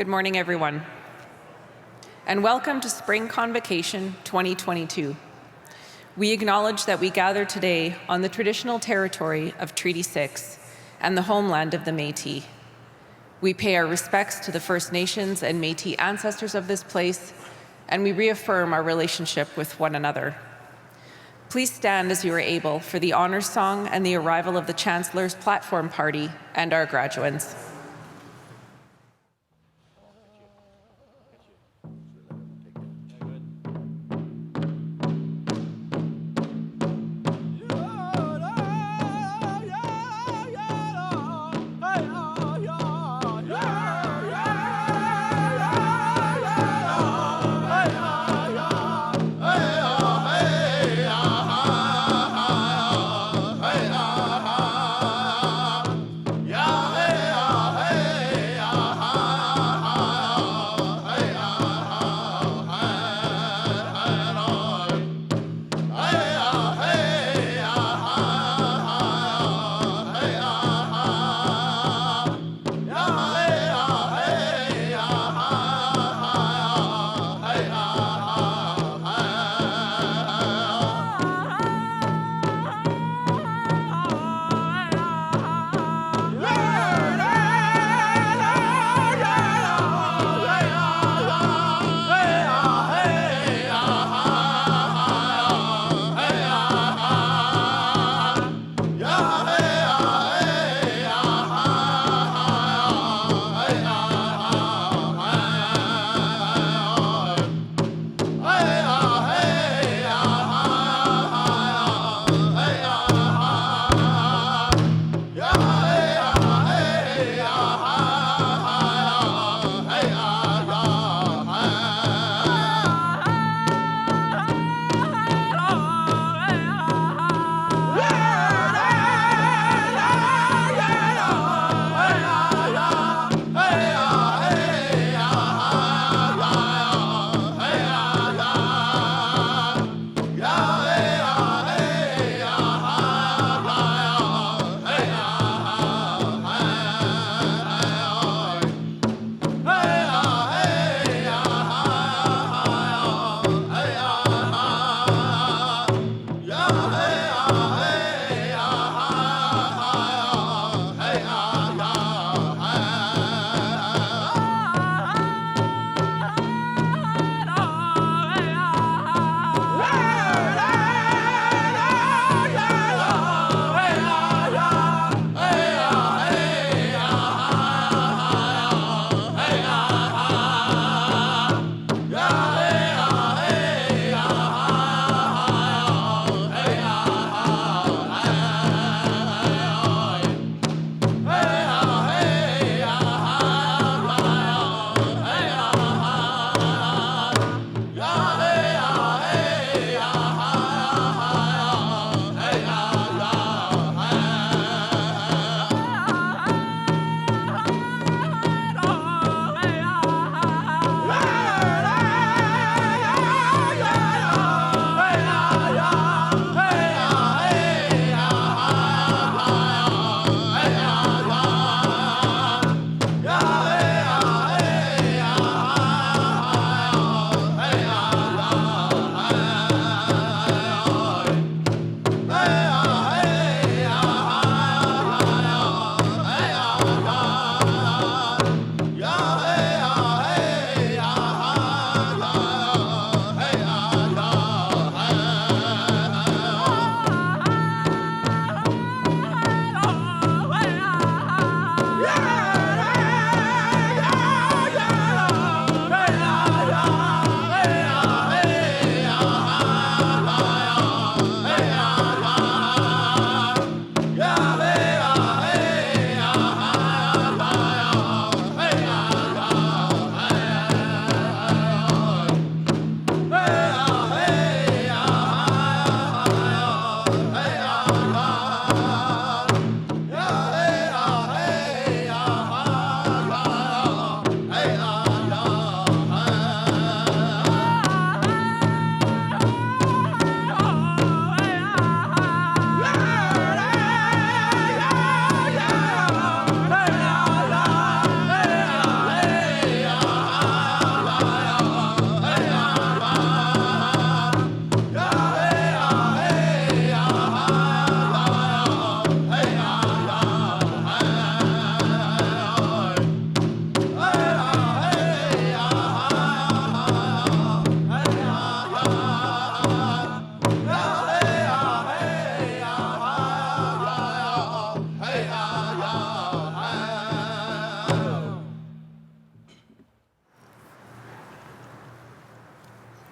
Good morning, everyone, and welcome to Spring Convocation 2022. We acknowledge that we gather today on the traditional territory of Treaty 6 and the homeland of the Métis. We pay our respects to the First Nations and Métis ancestors of this place, and we reaffirm our relationship with one another. Please stand as you are able for the honors song and the arrival of the Chancellor's platform party and our graduates. Yeah.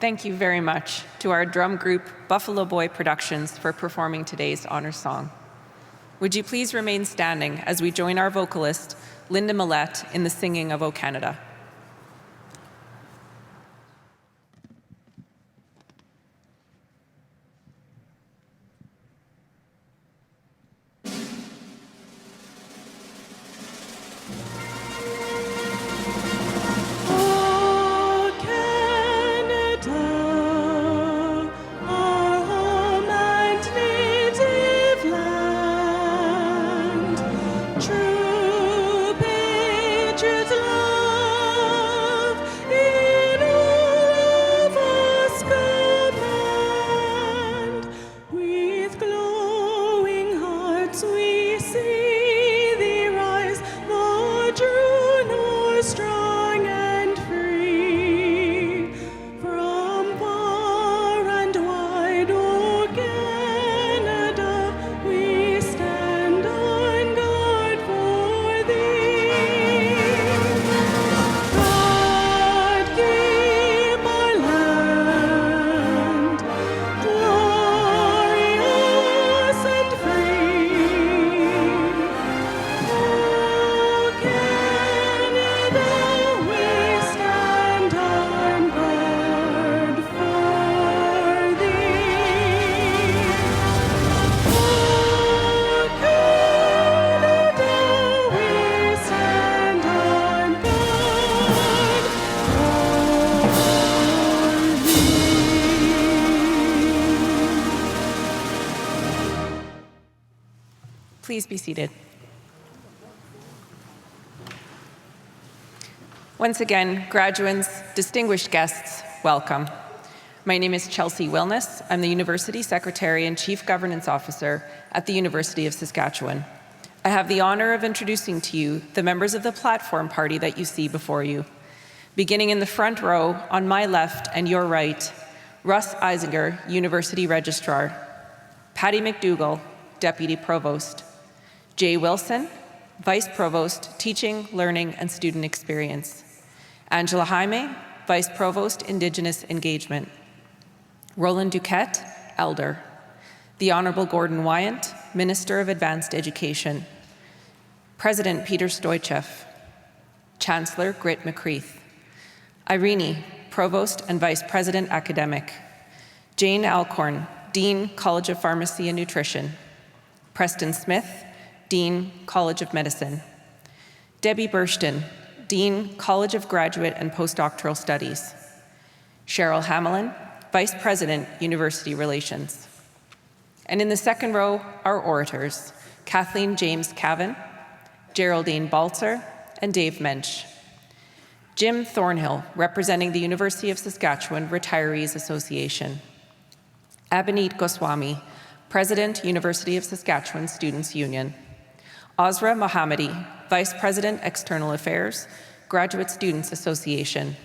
Thank you very much to our drum group, Buffalo Boy Productions, for performing today's honor song. Would you please remain standing as we join our vocalist, Linda Millette, in the singing of O Canada. Please be seated. Once again, graduates, distinguished guests, welcome. My name is Chelsea Wilness. I'm the University Secretary and Chief Governance Officer at the University of Saskatchewan. I have the honor of introducing to you the members of the platform party that you see before you. Beginning in the front row, on my left and your right, Russ Eisinger, University Registrar, Patty McDougall, Deputy Provost, Jay Wilson, Vice Provost, Teaching, Learning, and Student Experience, Angela Jaime, Vice Provost, Indigenous Engagement, Roland Duquette, Elder, the Honorable Gordon Wyant, Minister of Advanced Education, President Peter Stoichev, Chancellor Grit McCreath, Irene, Provost and Vice President Academic, Jane Alcorn, Dean, College of Pharmacy and Nutrition, Preston Smith, Dean, College of Medicine, Debbie Burston, Dean, College of Graduate and Postdoctoral Studies, Cheryl Hamelin, Vice President, University Relations. And in the second row, our orators, Kathleen James Cavan, Geraldine Balzer, and Dave Mensch. Jim Thornhill, representing the University of Saskatchewan Retirees Association. Abhineet Goswami, President, University of Saskatchewan Students' Union. Azra Mohammadi, Vice President, External Affairs, Graduate Students Association.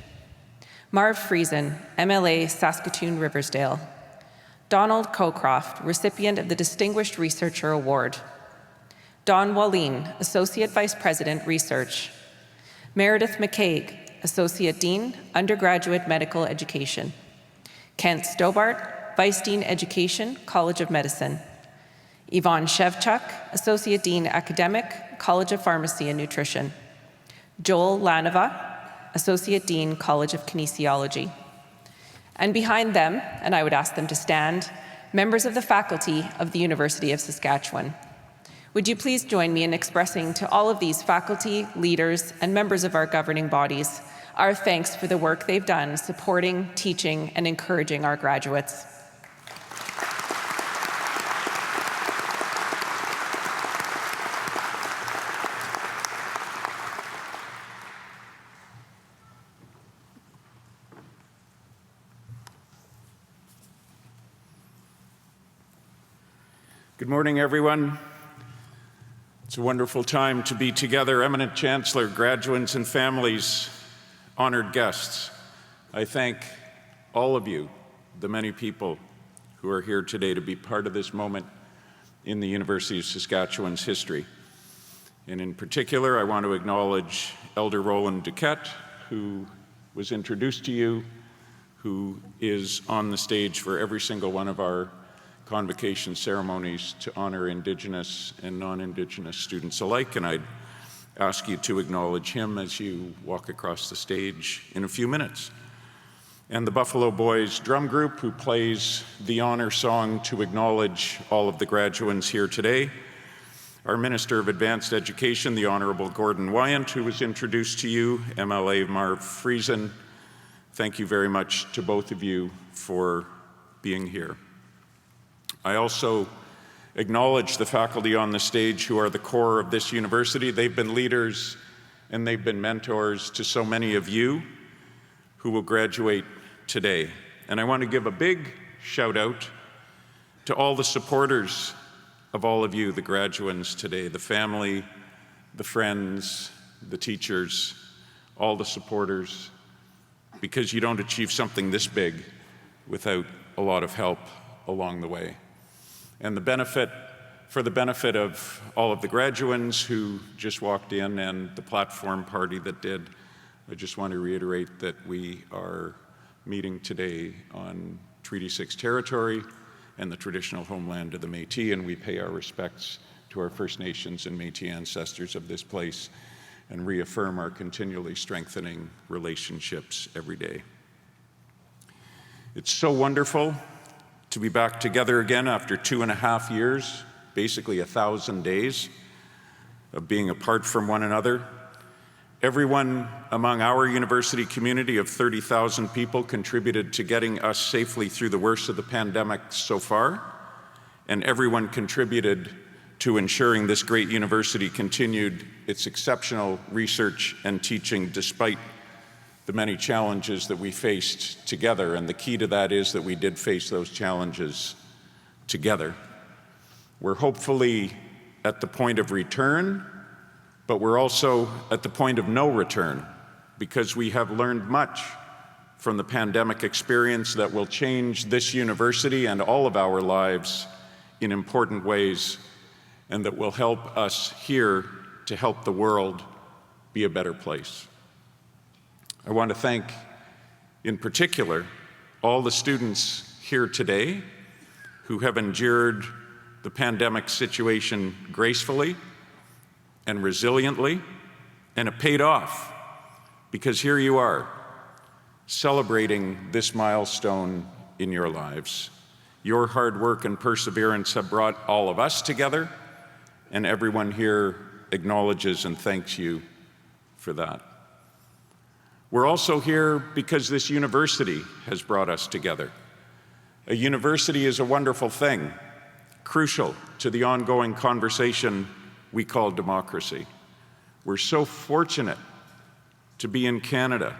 Marv Friesen, MLA, Saskatoon Riversdale. Donald Cocroft, recipient of the Distinguished Researcher Award. Don Wallin, Associate Vice President, Research. Meredith McCaig, Associate Dean, Undergraduate Medical Education. Kent Stobart, Vice Dean Education, College of Medicine. Yvonne Shevchuk, Associate Dean Academic, College of Pharmacy and Nutrition. Joel Lanova, Associate Dean, College of Kinesiology. And behind them, and I would ask them to stand, members of the faculty of the University of Saskatchewan. Would you please join me in expressing to all of these faculty, leaders, and members of our governing bodies our thanks for the work they've done supporting, teaching, and encouraging our graduates. Good morning, everyone. It's a wonderful time to be together. Eminent Chancellor, graduates and families, honored guests. I thank all of you, the many people who are here today to be part of this moment in the University of Saskatchewan's history. And in particular, I want to acknowledge Elder Roland Duquette, who was introduced to you, who is on the stage for every single one of our convocation ceremonies to honor Indigenous and non-Indigenous students alike, and I'd ask you to acknowledge him as you walk across the stage in a few minutes. And the Buffalo Boys Drum Group, who plays the honor song to acknowledge all of the graduates here today. Our Minister of Advanced Education, the Honorable Gordon Wyant, who was introduced to you, MLA Marv Friesen. Thank you very much to both of you for being here. I also acknowledge the faculty on the stage who are the core of this university. They've been leaders and they've been mentors to so many of you who will graduate today. And I want to give a big shout out to all the supporters of all of you, the graduates today, the family, the friends, the teachers, all the supporters, because you don't achieve something this big without a lot of help along the way. And for the benefit of all of the graduates who just walked in and the platform party that did, I just want to reiterate that we are meeting today on Treaty 6 territory and the traditional homeland of the Métis, and we pay our respects to our First Nations and Métis ancestors of this place and reaffirm our continually strengthening relationships every day. It's so wonderful to be back together again after 2.5 years, basically 1,000 days of being apart from one another. Everyone among our university community of 30,000 people contributed to getting us safely through the worst of the pandemic so far, and everyone contributed to ensuring this great university continued its exceptional research and teaching despite the many challenges that we faced together. And the key to that is that we did face those challenges together. We're hopefully at the point of return, but we're also at the point of no return, because we have learned much from the pandemic experience that will change this university and all of our lives in important ways, and that will help us here to help the world be a better place. I want to thank, in particular, all the students here today who have endured the pandemic situation gracefully and resiliently, and it paid off, because here you are, celebrating this milestone in your lives. Your hard work and perseverance have brought all of us together, and everyone here acknowledges and thanks you for that. We're also here because this university has brought us together. A university is a wonderful thing, crucial to the ongoing conversation we call democracy. We're so fortunate to be in Canada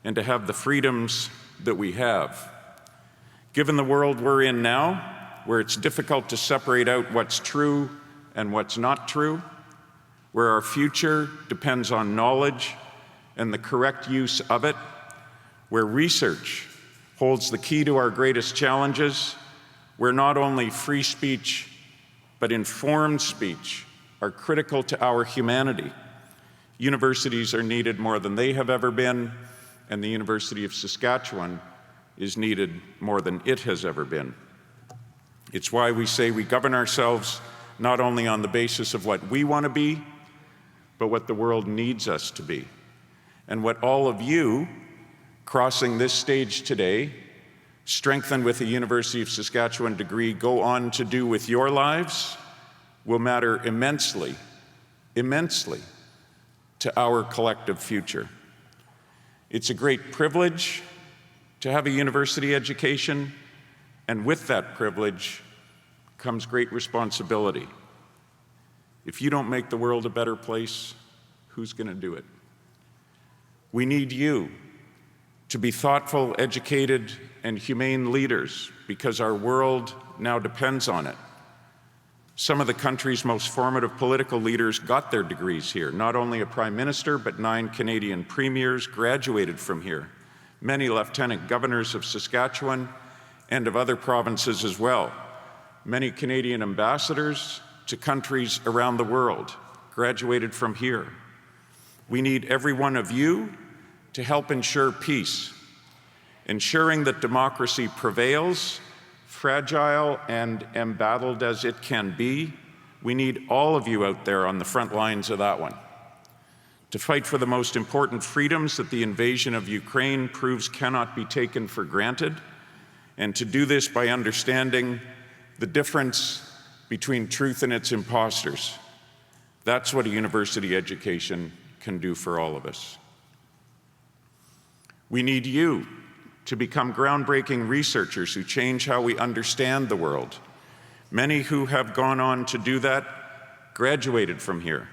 and to have the freedoms that we have. Given the world we're in now, where it's difficult to separate out what's true and what's not true, where our future depends on knowledge and the correct use of it, where research holds the key to our greatest challenges, where not only free speech but informed speech are critical to our humanity. Universities are needed more than they have ever been, and the University of Saskatchewan is needed more than it has ever been. It's why we say we govern ourselves not only on the basis of what we want to be, but what the world needs us to be. And what all of you crossing this stage today, strengthened with a University of Saskatchewan degree, go on to do with your lives will matter immensely, immensely to our collective future. It's a great privilege to have a university education, and with that privilege comes great responsibility. If you don't make the world a better place, who's going to do it? We need you to be thoughtful, educated, and humane leaders, because our world now depends on it. Some of the country's most formative political leaders got their degrees here. Not only a prime minister, but 9 Canadian premiers graduated from here. Many lieutenant governors of Saskatchewan and of other provinces as well. Many Canadian ambassadors to countries around the world graduated from here. We need every one of you to help ensure peace ensuring that democracy prevails, fragile and embattled as it can be. We need all of you out there on the front lines of that one to fight for the most important freedoms that the invasion of Ukraine proves cannot be taken for granted, and to do this by understanding the difference between truth and its imposters. That's what a university education can do for all of us. We need you to become groundbreaking researchers who change how we understand the world. Many who have gone on to do that graduated from here,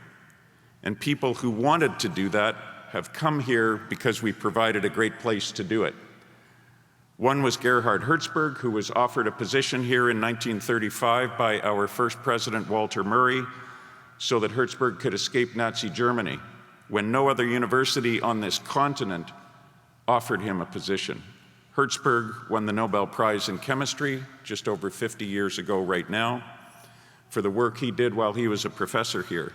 and people who wanted to do that have come here because we provided a great place to do it. One was Gerhard Hertzberg, who was offered a position here in 1935 by our first president, Walter Murray, so that Hertzberg could escape Nazi Germany, when no other university on this continent offered him a position. Hertzberg won the Nobel Prize in Chemistry just over 50 years ago right now for the work he did while he was a professor here.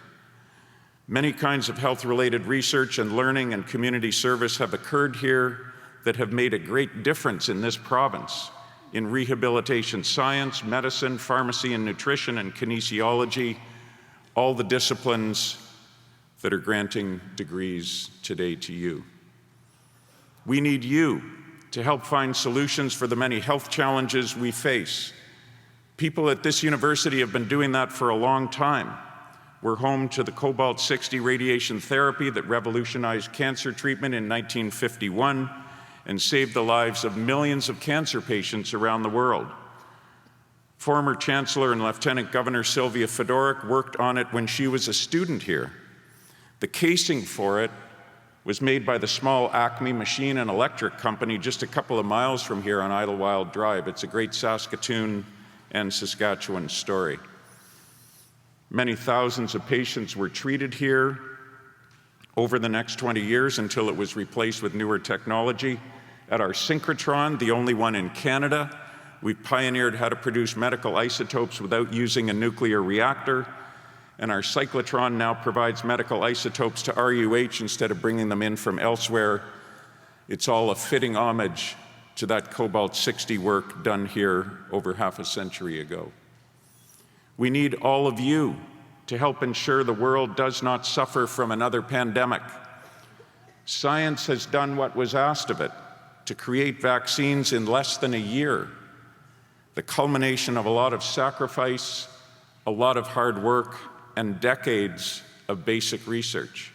Many kinds of health-related research and learning and community service have occurred here that have made a great difference in this province in rehabilitation science, medicine, pharmacy and nutrition, and kinesiology, all the disciplines that are granting degrees today to you. We need you to help find solutions for the many health challenges we face. People at this university have been doing that for a long time. We're home to the cobalt-60 radiation therapy that revolutionized cancer treatment in 1951 and saved the lives of millions of cancer patients around the world. Former Chancellor and Lieutenant Governor Sylvia Fedoruk worked on it when she was a student here. The casing for it was made by the small Acme Machine and Electric Company just a couple of miles from here on Idlewild Drive. It's a great Saskatoon and Saskatchewan story. Many thousands of patients were treated here over the next 20 years until it was replaced with newer technology. At our synchrotron, the only one in Canada, we pioneered how to produce medical isotopes without using a nuclear reactor. And our cyclotron now provides medical isotopes to RUH instead of bringing them in from elsewhere. It's all a fitting homage to that cobalt-60 work done here over half a century ago. We need all of you to help ensure the world does not suffer from another pandemic. Science has done what was asked of it, to create vaccines in less than a year, the culmination of a lot of sacrifice, a lot of hard work, and decades of basic research.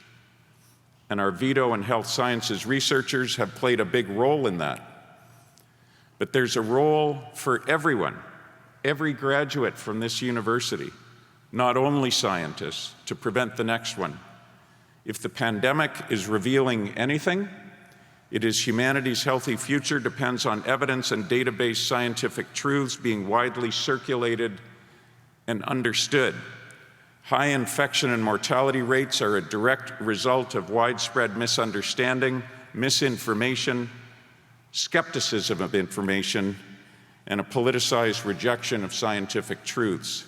And our Vito and health sciences researchers have played a big role in that. But there's a role for everyone, every graduate from this university, not only scientists, to prevent the next one. If the pandemic is revealing anything, it is humanity's healthy future depends on evidence and data-based scientific truths being widely circulated and understood. High infection and mortality rates are a direct result of widespread misunderstanding, misinformation, skepticism of information, and a politicized rejection of scientific truths.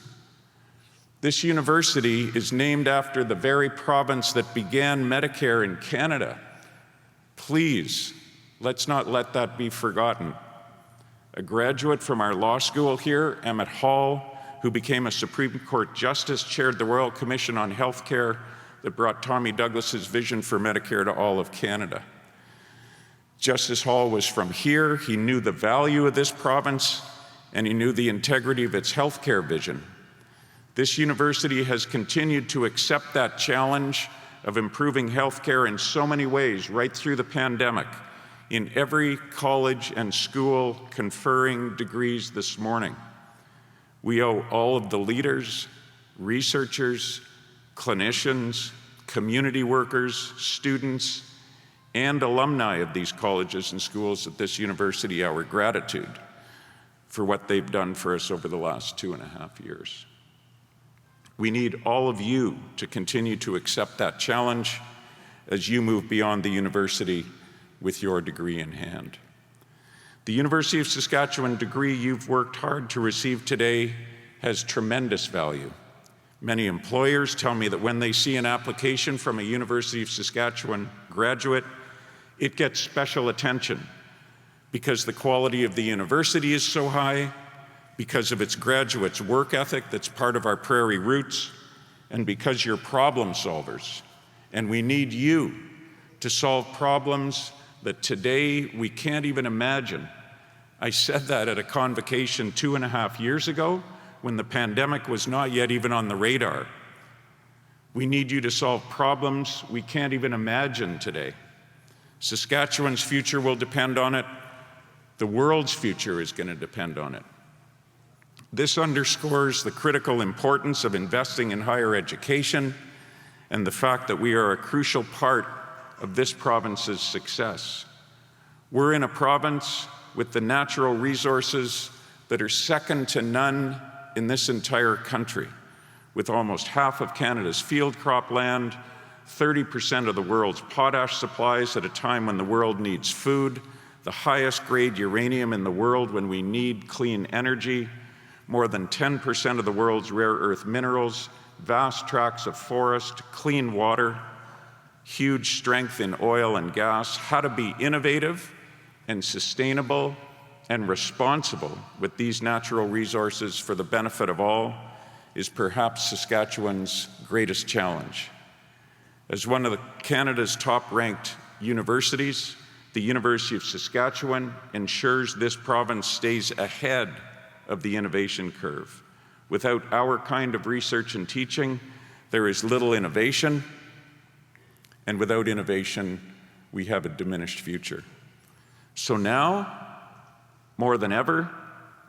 This university is named after the very province that began Medicare in Canada. Please, let's not let that be forgotten. A graduate from our law school here, Emmett Hall, who became a Supreme Court Justice, chaired the Royal Commission on Healthcare that brought Tommy Douglas's vision for Medicare to all of Canada. Justice Hall was from here. He knew the value of this province, and he knew the integrity of its healthcare vision. This university has continued to accept that challenge of improving healthcare in so many ways right through the pandemic, in every college and school conferring degrees this morning. We owe all of the leaders, researchers, clinicians, community workers, students, and alumni of these colleges and schools at this university our gratitude for what they've done for us over the last 2.5 years. We need all of you to continue to accept that challenge as you move beyond the university with your degree in hand. The University of Saskatchewan degree you've worked hard to receive today has tremendous value. Many employers tell me that when they see an application from a University of Saskatchewan graduate, it gets special attention. because the quality of the university is so high, because of its graduates' work ethic that's part of our prairie roots, and because you're problem solvers. And we need you to solve problems that today we can't even imagine. I said that at a convocation 2.5 years ago when the pandemic was not yet even on the radar. We need you to solve problems we can't even imagine today. Saskatchewan's future will depend on it. The world's future is going to depend on it. This underscores the critical importance of investing in higher education and the fact that we are a crucial part of this province's success. We're in a province with the natural resources that are second to none in this entire country, with almost half of Canada's field crop land, 30% of the world's potash supplies at a time when the world needs food, the highest grade uranium in the world when we need clean energy, more than 10% of the world's rare earth minerals, vast tracts of forest, clean water, huge strength in oil and gas. How to be innovative and sustainable and responsible with these natural resources for the benefit of all is perhaps Saskatchewan's greatest challenge. As one of Canada's top-ranked universities, the University of Saskatchewan ensures this province stays ahead of the innovation curve. Without our kind of research and teaching, there is little innovation, and without innovation, we have a diminished future. So now, more than ever,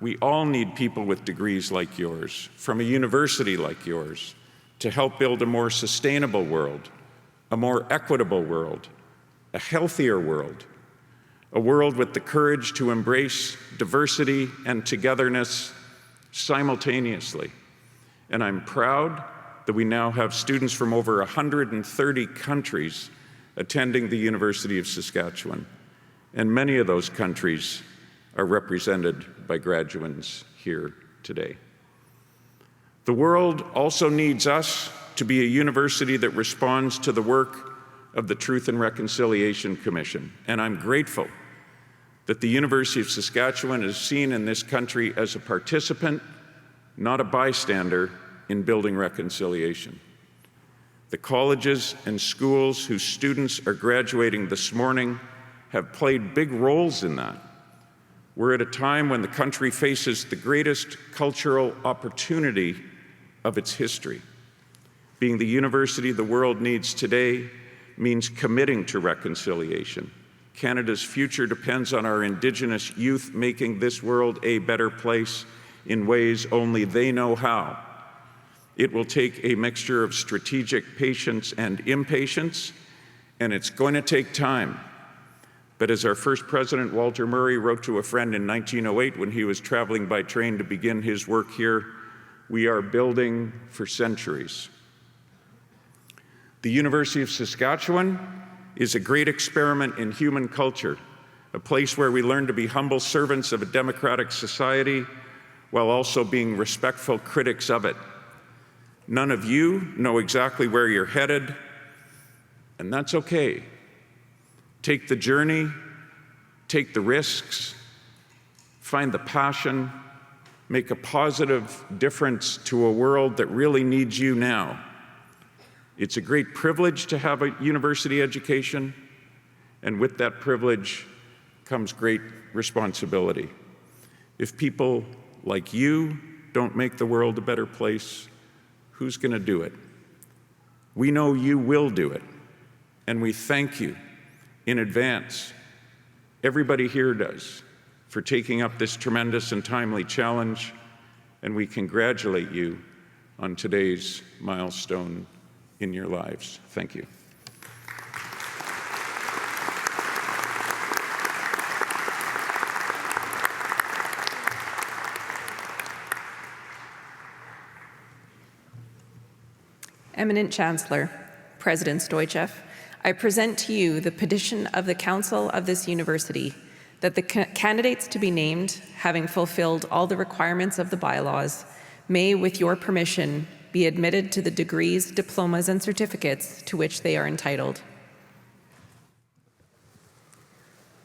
we all need people with degrees like yours, from a university like yours, to help build a more sustainable world, a more equitable world, a healthier world, a world with the courage to embrace diversity and togetherness simultaneously. And I'm proud that we now have students from over 130 countries attending the University of Saskatchewan. And many of those countries are represented by graduates here today. The world also needs us to be a university that responds to the work of the Truth and Reconciliation Commission. And I'm grateful that the University of Saskatchewan is seen in this country as a participant, not a bystander, in building reconciliation. The colleges and schools whose students are graduating this morning have played big roles in that. We're at a time when the country faces the greatest cultural opportunity of its history. Being the university the world needs today means committing to reconciliation. Canada's future depends on our Indigenous youth making this world a better place in ways only they know how. It will take a mixture of strategic patience and impatience, and it's going to take time. But as our first president, Walter Murray, wrote to a friend in 1908 when he was traveling by train to begin his work here, we are building for centuries. The University of Saskatchewan is a great experiment in human culture, a place where we learn to be humble servants of a democratic society while also being respectful critics of it. None of you know exactly where you're headed, and that's okay. Take the journey, take the risks, find the passion, make a positive difference to a world that really needs you now. It's a great privilege to have a university education, and with that privilege comes great responsibility. If people like you don't make the world a better place, who's going to do it? We know you will do it, and we thank you in advance. Everybody here does, for taking up this tremendous and timely challenge, and we congratulate you on today's milestone in your lives. Thank you. Eminent Chancellor, President Stoichev, I present to you the petition of the Council of this University that the candidates to be named, having fulfilled all the requirements of the bylaws, may, with your permission, be admitted to the degrees, diplomas, and certificates to which they are entitled.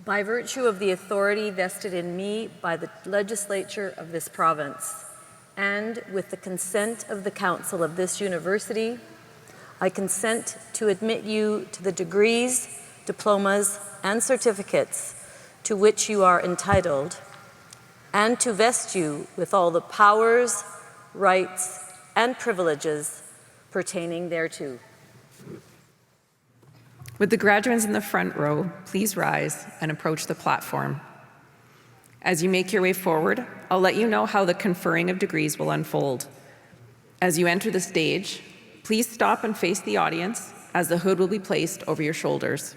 by virtue of the authority vested in me by the legislature of this province, and with the consent of the council of this university, I consent to admit you to the degrees, diplomas, and certificates to which you are entitled, and to vest you with all the powers, rights, and privileges pertaining thereto. Would the graduates in the front row please rise and approach the platform? As you make your way forward, I'll let you know how the conferring of degrees will unfold. As you enter the stage, please stop and face the audience as the hood will be placed over your shoulders.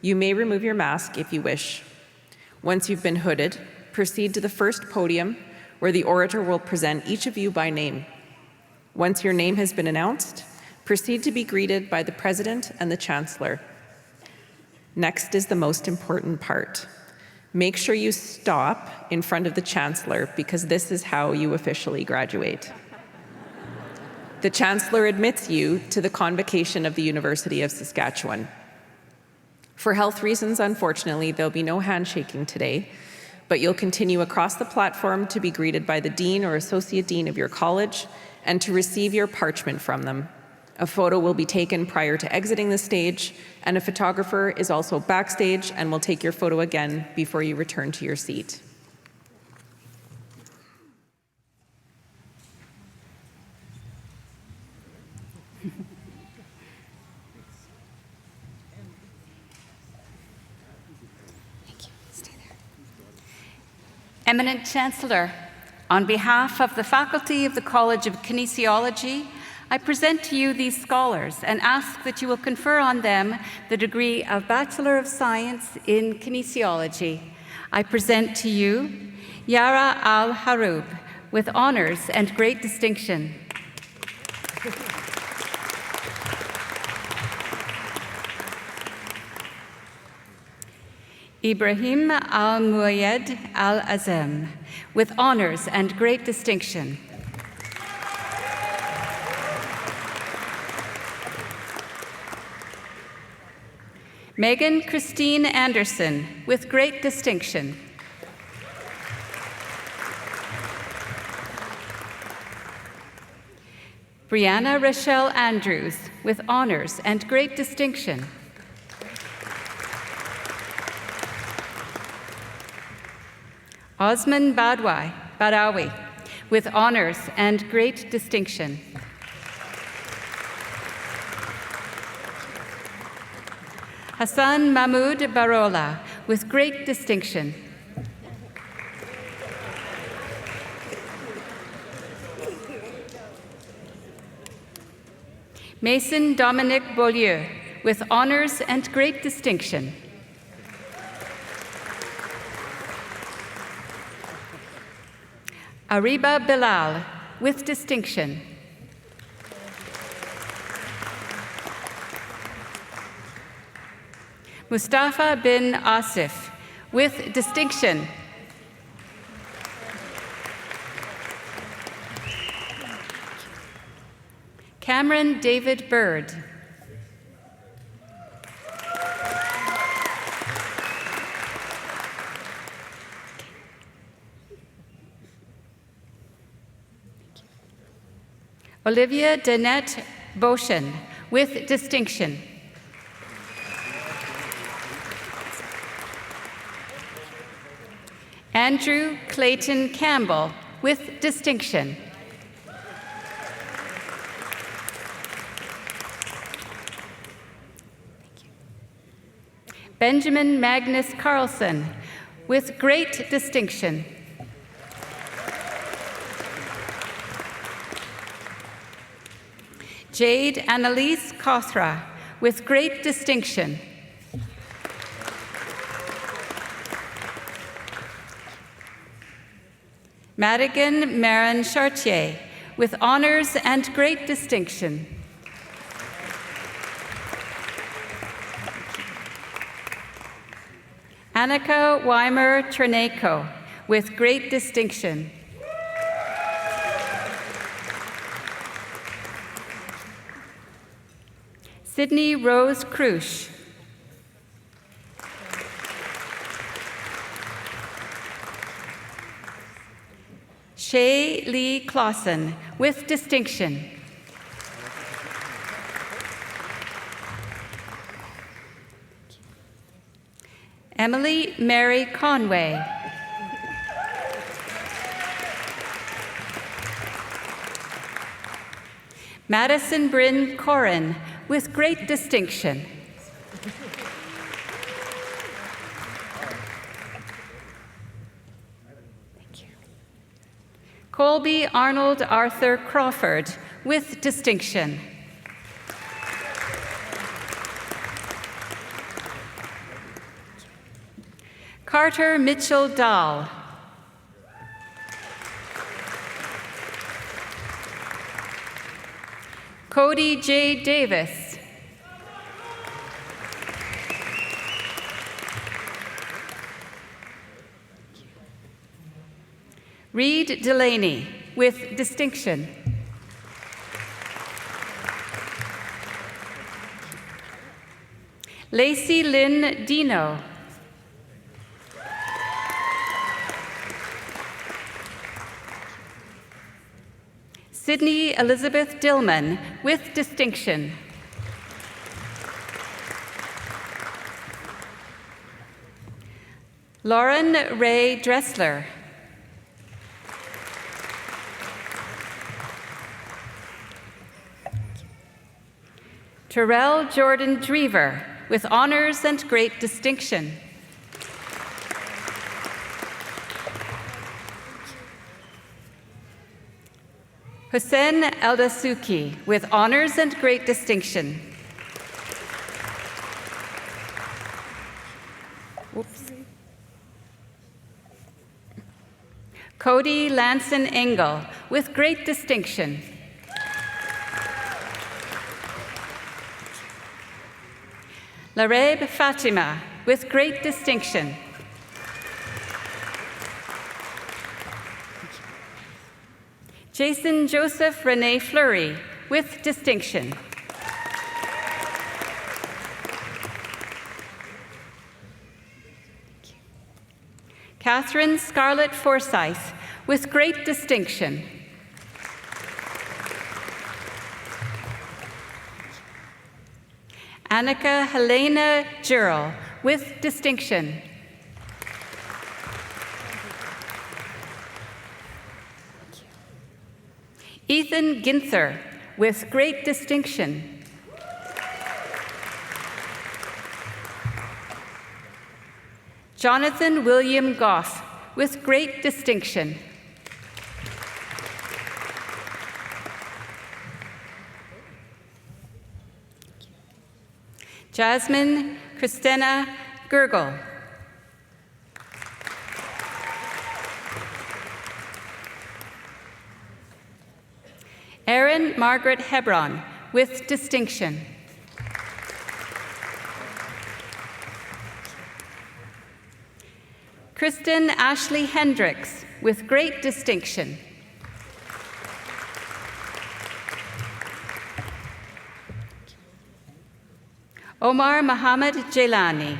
You may remove your mask if you wish. Once you've been hooded, proceed to the first podium where the orator will present each of you by name. Once your name has been announced, proceed to be greeted by the President and the Chancellor. Next is the most important part. Make sure you stop in front of the Chancellor because this is how you officially graduate. The Chancellor admits you to the Convocation of the University of Saskatchewan. For health reasons, unfortunately, there'll be no handshaking today, but you'll continue across the platform to be greeted by the Dean or Associate Dean of your college and to receive your parchment from them. A photo will be taken prior to exiting the stage, and a photographer is also backstage and will take your photo again before you return to your seat. Eminent Chancellor, on behalf of the faculty of the College of Kinesiology, I present to you these scholars and ask that you will confer on them the degree of Bachelor of Science in Kinesiology. I present to you Yara Al-Haroub with honors and great distinction. Ibrahim Al-Muayyad Al-Azam with honors and great distinction. Megan Christine Anderson with great distinction. Brianna Rochelle Andrews with honors and great distinction. Osman Badawi with honors and great distinction. Hassan Mahmoud Barola with great distinction. Mason Dominic Beaulieu with honors and great distinction. Ariba Bilal with distinction. Mustafa bin Asif with distinction. Cameron David Bird. Olivia Danette Boshen with distinction. Andrew Clayton Campbell with distinction. Benjamin Magnus Carlson with great distinction. Jade Annalise Kothra with great distinction. Madigan Marin Chartier with honors and great distinction. Annika Weimer Treneko with great distinction. Sydney Rose Crush. Shay Lee Clausen, with distinction. Emily Mary Conway. Madison Bryn Corin, with great distinction. Colby Arnold Arthur Crawford, with distinction. Carter Mitchell Dahl. Cody J. Davis. Reed Delaney, with distinction. Lacey Lynn Dino. Sydney Elizabeth Dillman, with distinction. Lauren Ray Dressler. Terrell Jordan Drever, with honors and great distinction. Hussein Eldasuki, with honors and great distinction. Oops. Cody Lanson Engel, with great distinction. Lareb Fatima, with great distinction. Jason Joseph Rene Fleury, with distinction. Catherine Scarlett Forsyth, with great distinction. Annika Helena Jurel, with distinction. Ethan Ginther, with great distinction. Jonathan William Goff, with great distinction. Jasmine Christina Gergel. Erin Margaret Hebron, with distinction. Kristen Ashley Hendricks, with great distinction. Omar Mohammed Jailani.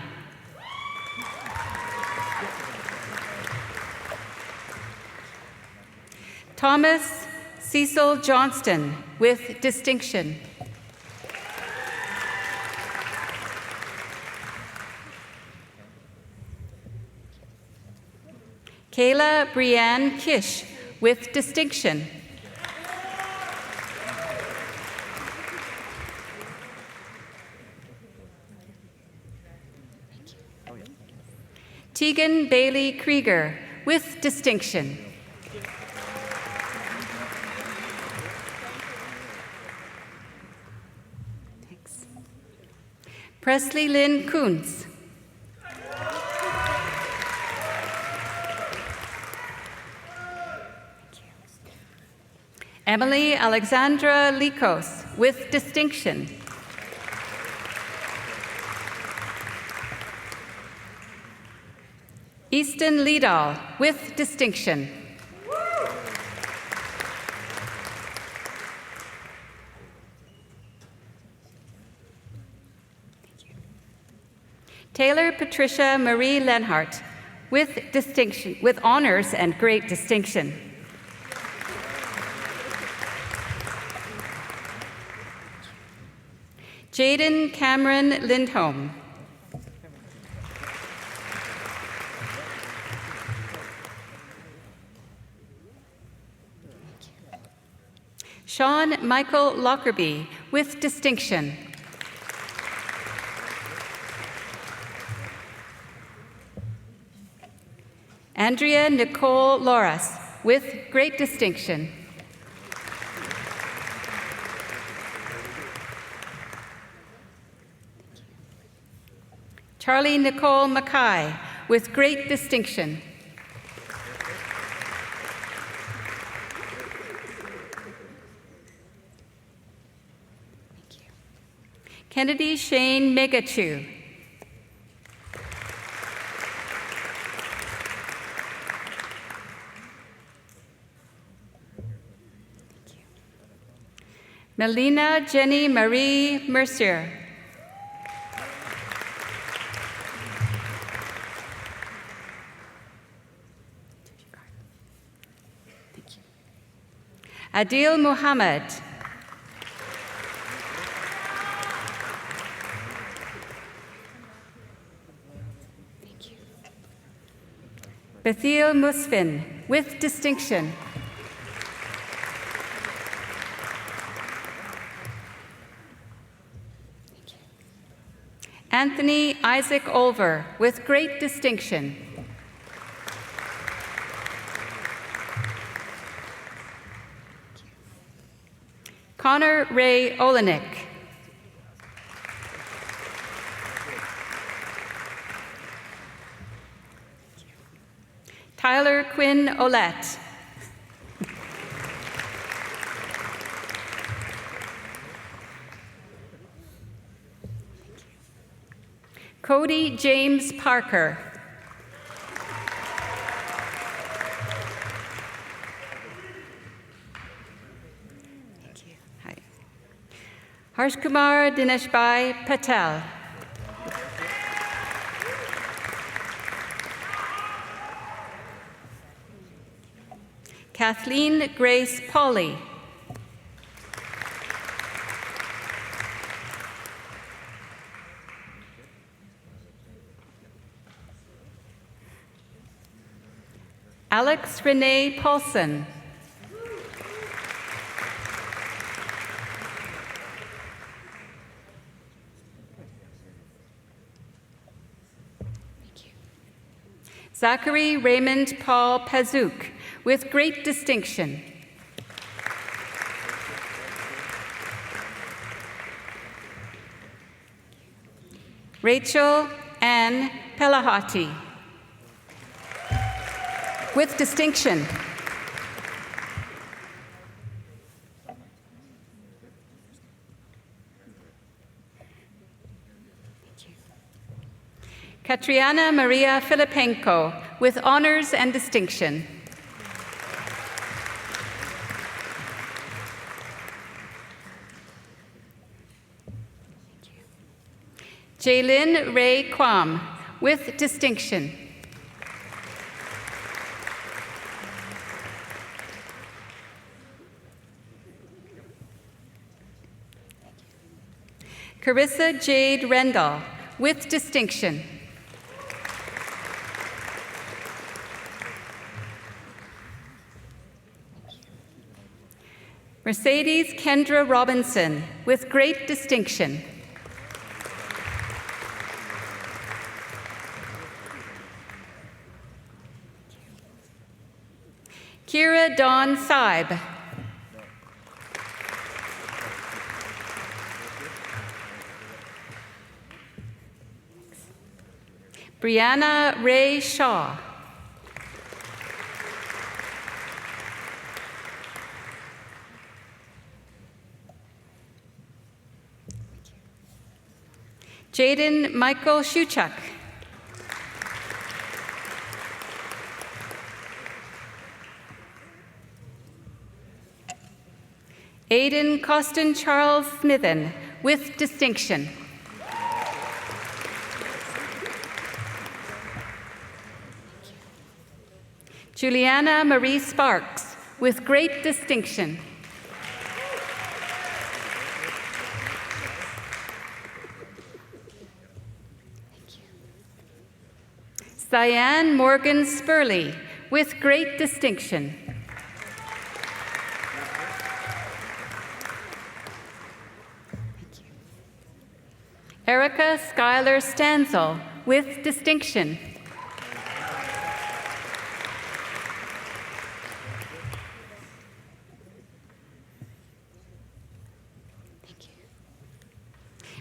Thomas Cecil Johnston, with distinction. Kayla Brianne Kish, with distinction. Tegan Bailey Krieger, with distinction. Thanks. Presley Lynn Kuntz. Emily Alexandra Likos, with distinction. Easton Lidahl, with distinction. Taylor Patricia Marie Lenhart, with distinction, with honors and great distinction. Jaden Cameron Lindholm. Sean Michael Lockerbie, with distinction. Andrea Nicole Loras, with great distinction. Charlie Nicole Mackay, with great distinction. Kennedy Shane Megachu. Melina Jenny Marie Mercier. Adil Muhammad. Bethil Musfin, with distinction. Anthony Isaac Olver, with great distinction. Connor Ray Olenek. Tyler Quinn Olette. Cody James Parker. Thank you. Hi. Harsh Kumar Dineshbhai Patel. Kathleen Grace Pauley. Alex Renee Paulson. Zachary Raymond Paul Pazouk, with great distinction. Rachel Ann Pelahati, with distinction. Katriana Maria Filipenko, with honors and distinction. Jaylin Ray Kwam, with distinction. Carissa Jade Rendell, with distinction. Mercedes Kendra Robinson, with great distinction. Kira Dawn Saib. Brianna Ray Shaw. Jaden Michael Shuchuk. Aidan Costin Charles Smithen, with distinction. Juliana Marie Sparks, with great distinction. Cyan Morgan Spurley, with great distinction. Erica Schuyler Stanzel, with distinction.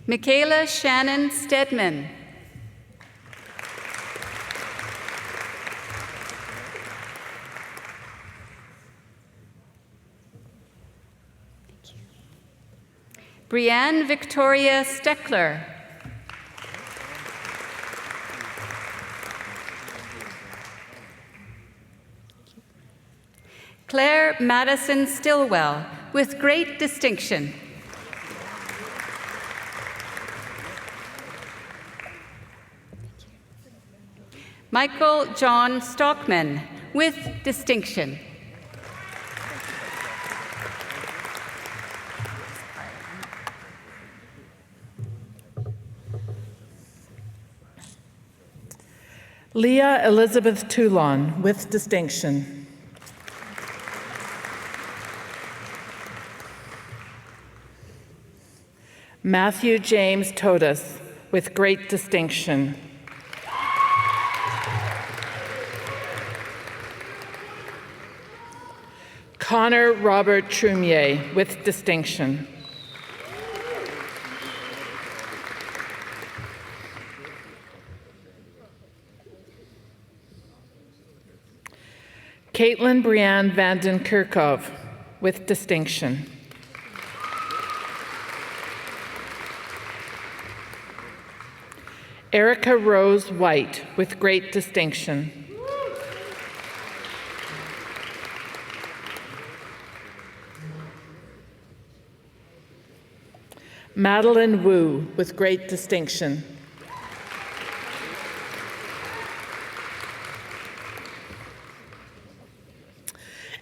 Michaela Shannon Stedman. Brianne Victoria Steckler. Claire Madison Stillwell, with great distinction. Michael John Stockman, with distinction. Leah Elizabeth Toulon, with distinction. Matthew James Todas, with great distinction. Connor Robert Trumier, with distinction. Caitlin Brianne Vanden Kerkhoff, with distinction. Erica Rose White, with great distinction. Madeline Wu, with great distinction.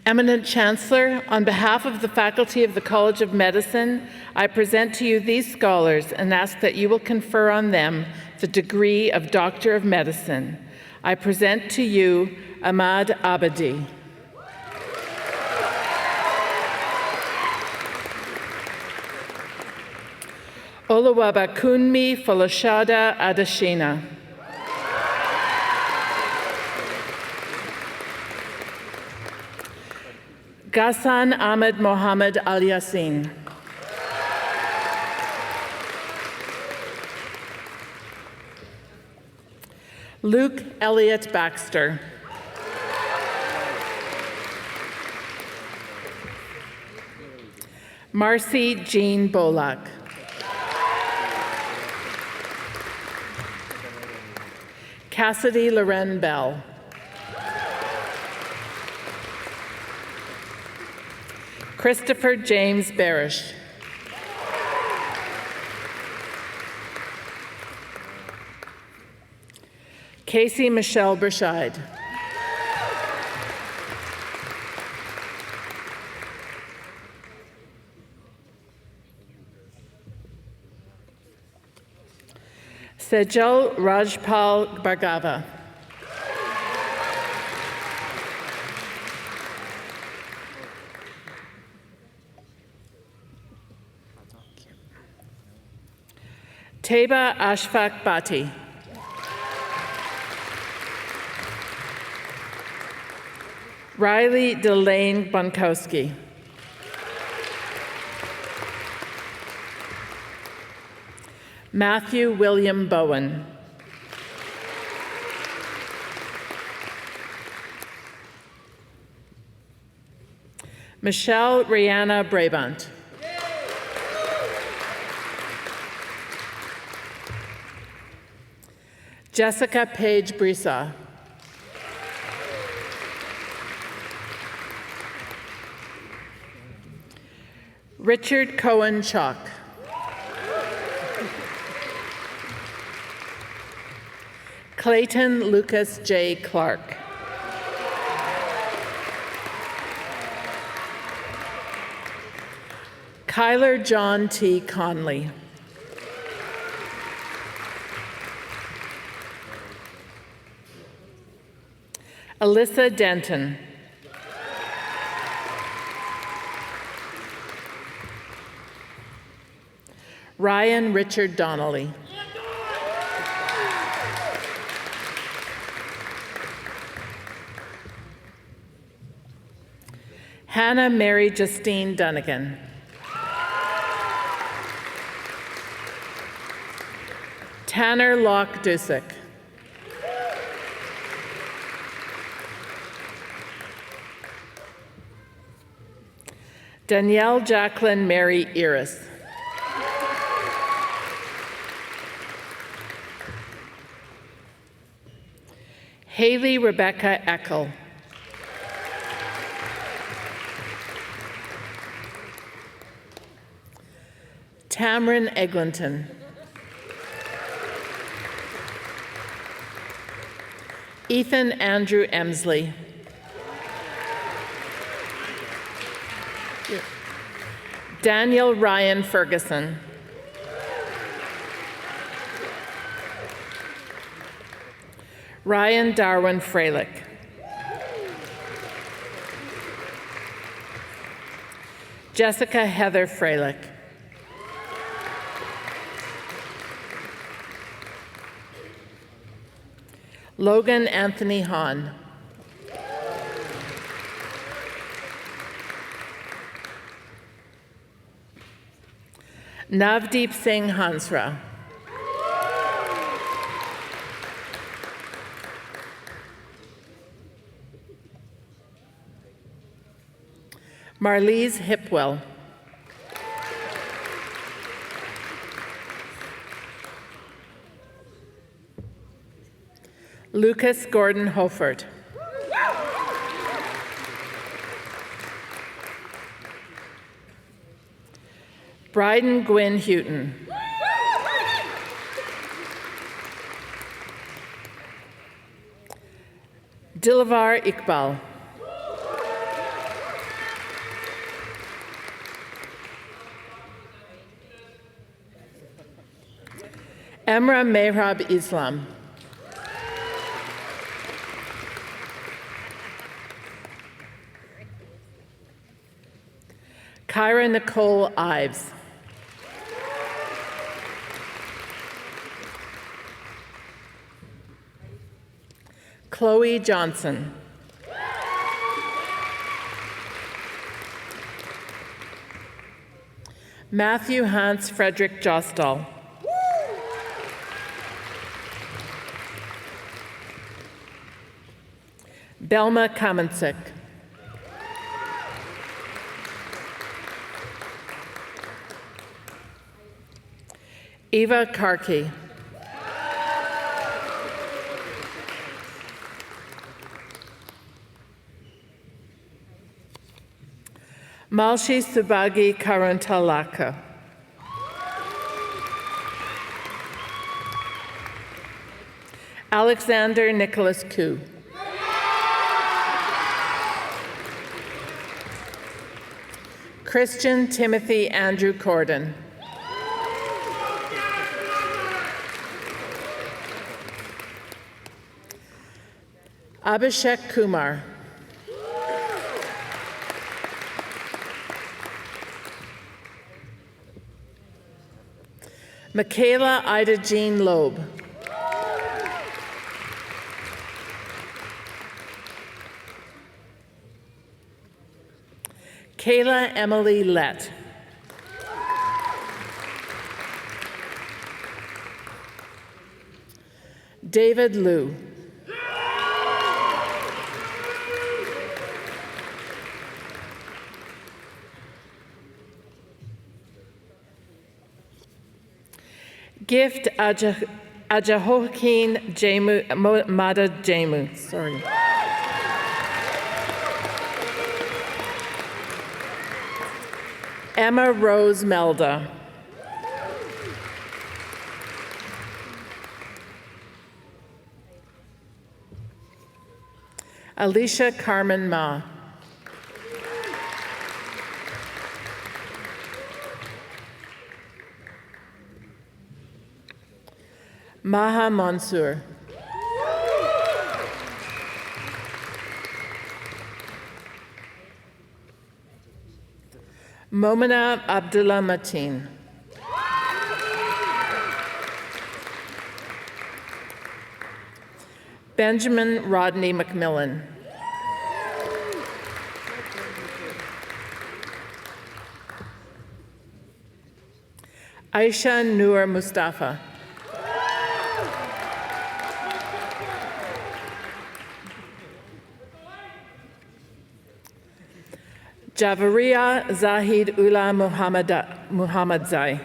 Eminent Chancellor, on behalf of the faculty of the College of Medicine, I present to you these scholars and ask that you will confer on them the degree of Doctor of Medicine. I present to you Ahmad Abadi. Oluwabakunmi Folashada Adeshina. Ghassan Ahmed Mohammed Al Yassin. Luke Elliott Baxter. Marcy Jean Bolak. Cassidy Loren Bell. Christopher James Barish. Casey Michelle Berscheid. Sejal Rajpal Bhargava. Teba Ashfaq Bhatti. Riley Delane Bonkowski. Matthew William Bowen. Michelle Rihanna Brabant. Jessica Page Brisa. Richard Cohen Chalk. Clayton Lucas J. Clark. Kyler John T. Conley. Alyssa Denton. Ryan Richard Donnelly. Hannah Mary Justine Dunnigan. Tanner Locke Dusick. Danielle Jacqueline Mary Iris. Haley Rebecca Eckel. Tamron Eglinton. Ethan Andrew Emsley. Daniel Ryan Ferguson. Ryan Darwin Freilich. Jessica Heather Freilich. Logan Anthony Hahn. Navdeep Singh Hansra. Marlise Hipwell. Lucas Gordon Hofert. Bryden Gwynn Houghton. Dilawar Iqbal. Emra Mehrab Islam. Kyra Nicole Ives. Chloe Johnson. Matthew Hans Frederick Jostal. Belma Kamencik. Eva Karki. Malshi Subagi Karantalaka. Alexander Nicholas Koo. Christian Timothy Andrew Corden. Abhishek Kumar. Michaela Ida Jean Loeb. Kayla Emily Lett. David Liu. Gift Ajahokin Mada Jamu. Sorry. Emma Rose Melda. Alicia Carmen Ma. Maha Mansour. Momina Abdullah Mateen. Benjamin Rodney McMillan. Aisha Noor Mustafa. Javaria Zahid Ullah Muhammadzai.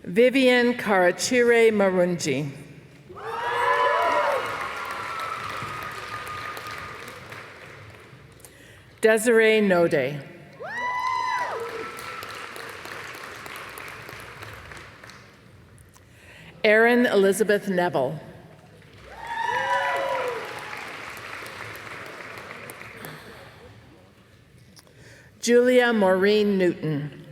Vivian Karachire Marunji. Desiree Node. Erin Elizabeth Neville. Julia Maureen Newton.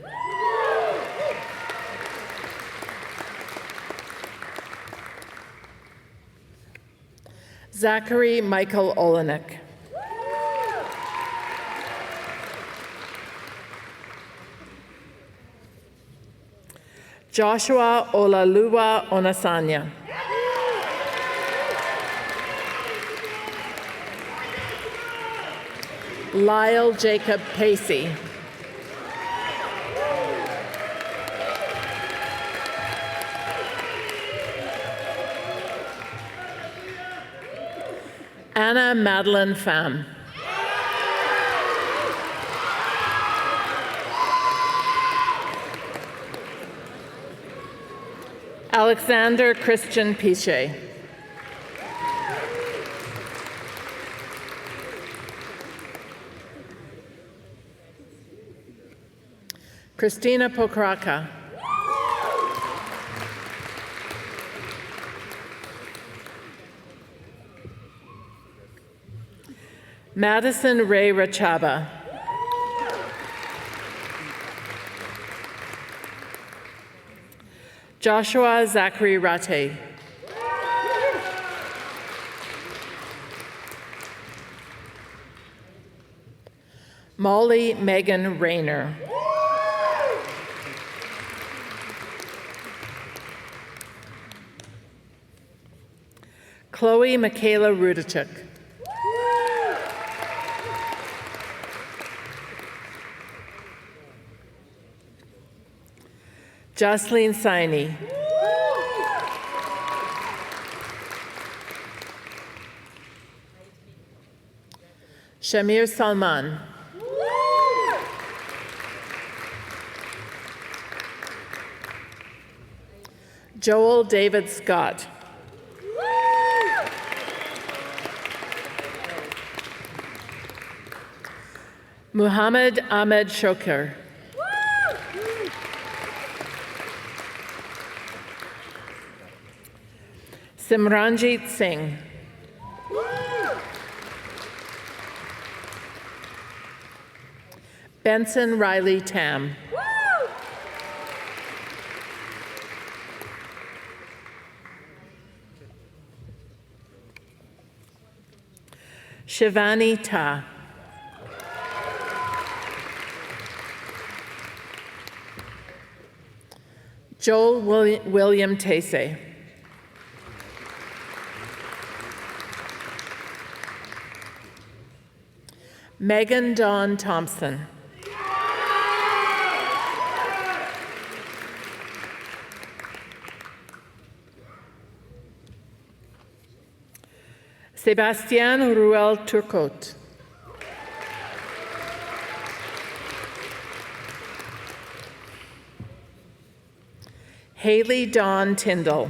Zachary Michael Olenek. Joshua Olaluwa Onasanya. Lyle Jacob Pacey. Anna Madeline Pham. Alexander Christian Piche. Christina Pokraka. Madison Ray Rachaba. Joshua Zachary Rate. Molly Megan Rayner. Chloe Michaela Rudachuk. Jocelyn Siney. Shamir Salman. Joel David Scott. Muhammad Ahmed Shokar. Simranjit Singh. Benson Riley Tam. Shivani Ta. Joel William Tase. Megan Dawn Thompson. Sebastian Ruel Turcot. Haley Dawn Tyndall.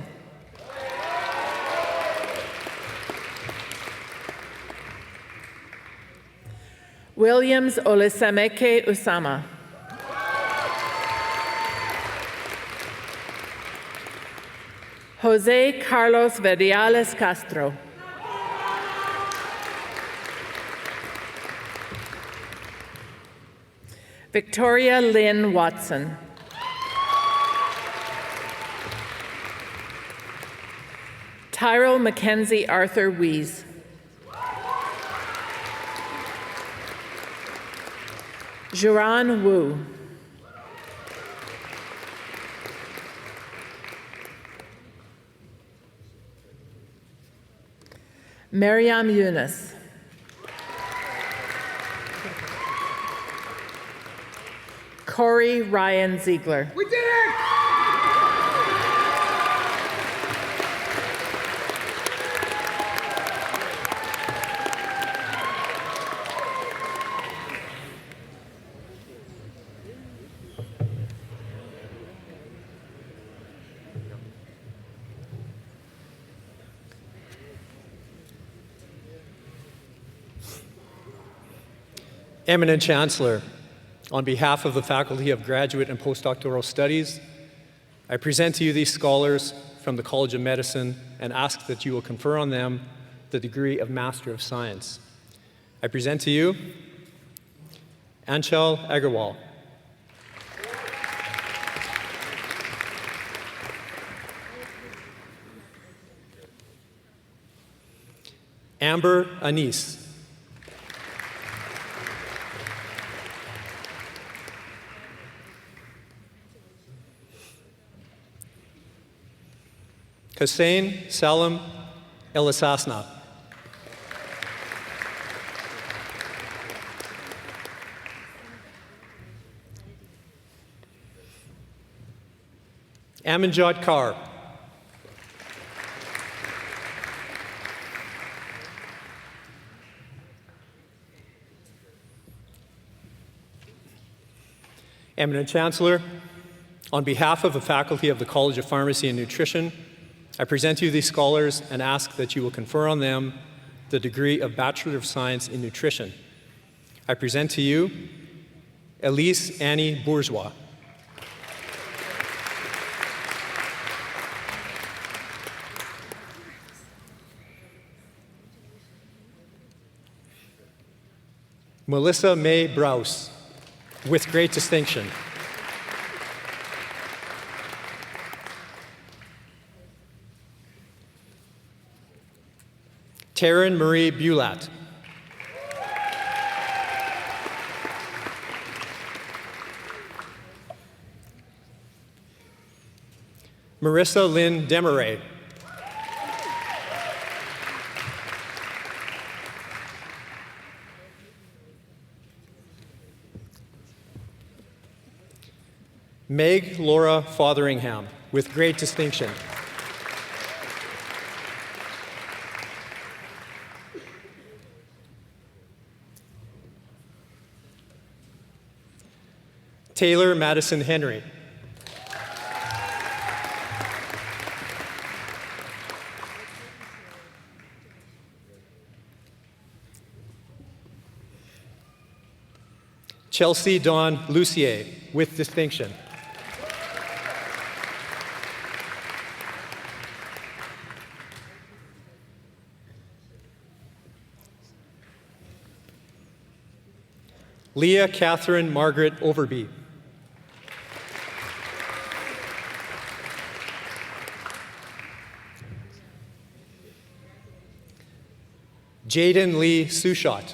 Williams Olesameke Usama. Jose Carlos Verdiales Castro. Victoria Lynn Watson. Tyrell Mackenzie Arthur Wees. Juran Wu. Mariam Yunus. Corey Ryan Ziegler. We did it! Eminent Chancellor, on behalf of the Faculty of Graduate and Postdoctoral Studies, I present to you these scholars from the College of Medicine and ask that you will confer on them the degree of Master of Science. I present to you Anchal Agarwal, Amber Anis, Hussein Salam Elisasna, Amanjot Kaur, Eminent Chancellor, on behalf of the faculty of the College of Pharmacy and Nutrition, I present to you these scholars and ask that you will confer on them the degree of Bachelor of Science in Nutrition. I present to you Elise Annie Bourgeois, Melissa May Brous, with great distinction. Taryn Marie Bulat, Marissa Lynn Demaray, Meg Laura Fotheringham, with great distinction. Taylor Madison Henry, Chelsea Dawn Lucier, with distinction. Leah Catherine Margaret Overby, Jaden Lee Sushot,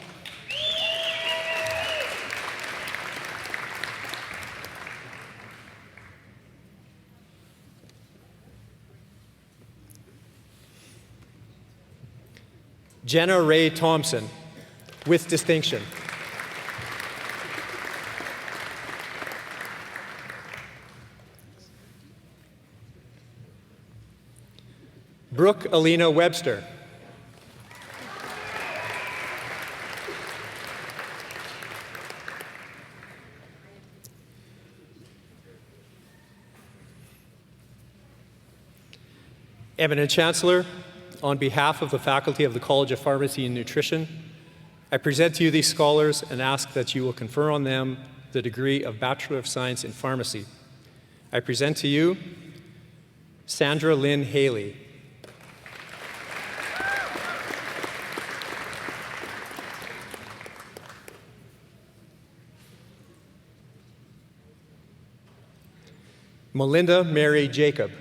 Jenna Ray Thompson, with distinction. Brooke Alina Webster, Eminent Chancellor, on behalf of the faculty of the College of Pharmacy and Nutrition, I present to you these scholars and ask that you will confer on them the degree of Bachelor of Science in Pharmacy. I present to you Sandra Lynn Haley, Melinda Mary Jacob,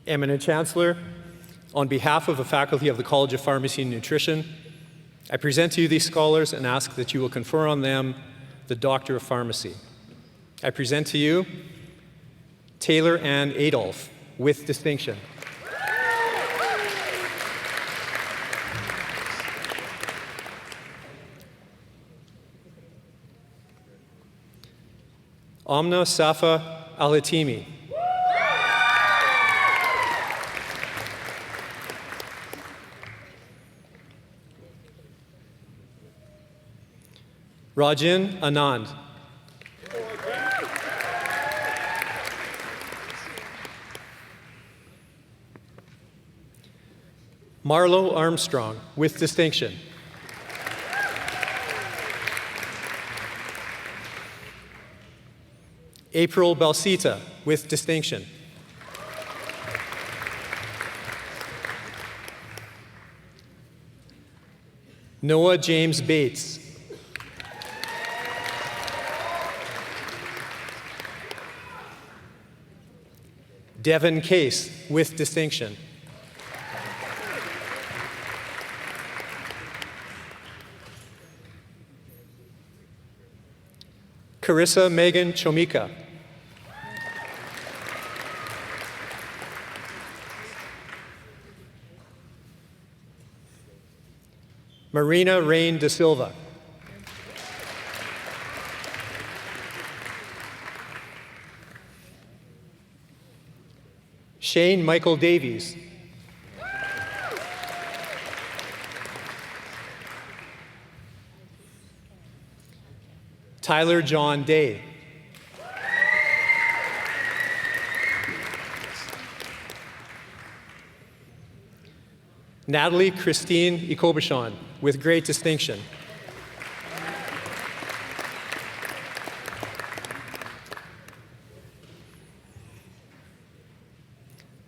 Eminent Chancellor, on behalf of the faculty of the College of Pharmacy and Nutrition, I present to you these scholars and ask that you will confer on them the Doctor of Pharmacy. I present to you Taylor Ann Adolph, with distinction. Amna Safa Al-Hatimi. Rajin Anand. Marlo Armstrong, with distinction. April Balsita, with distinction. Noah James Bates. Devin Case, with distinction. Carissa Megan Chomika. Marina Rain De Silva. Shane Michael Davies. Tyler John Day. Natalie Christine Ikobashon, with great distinction.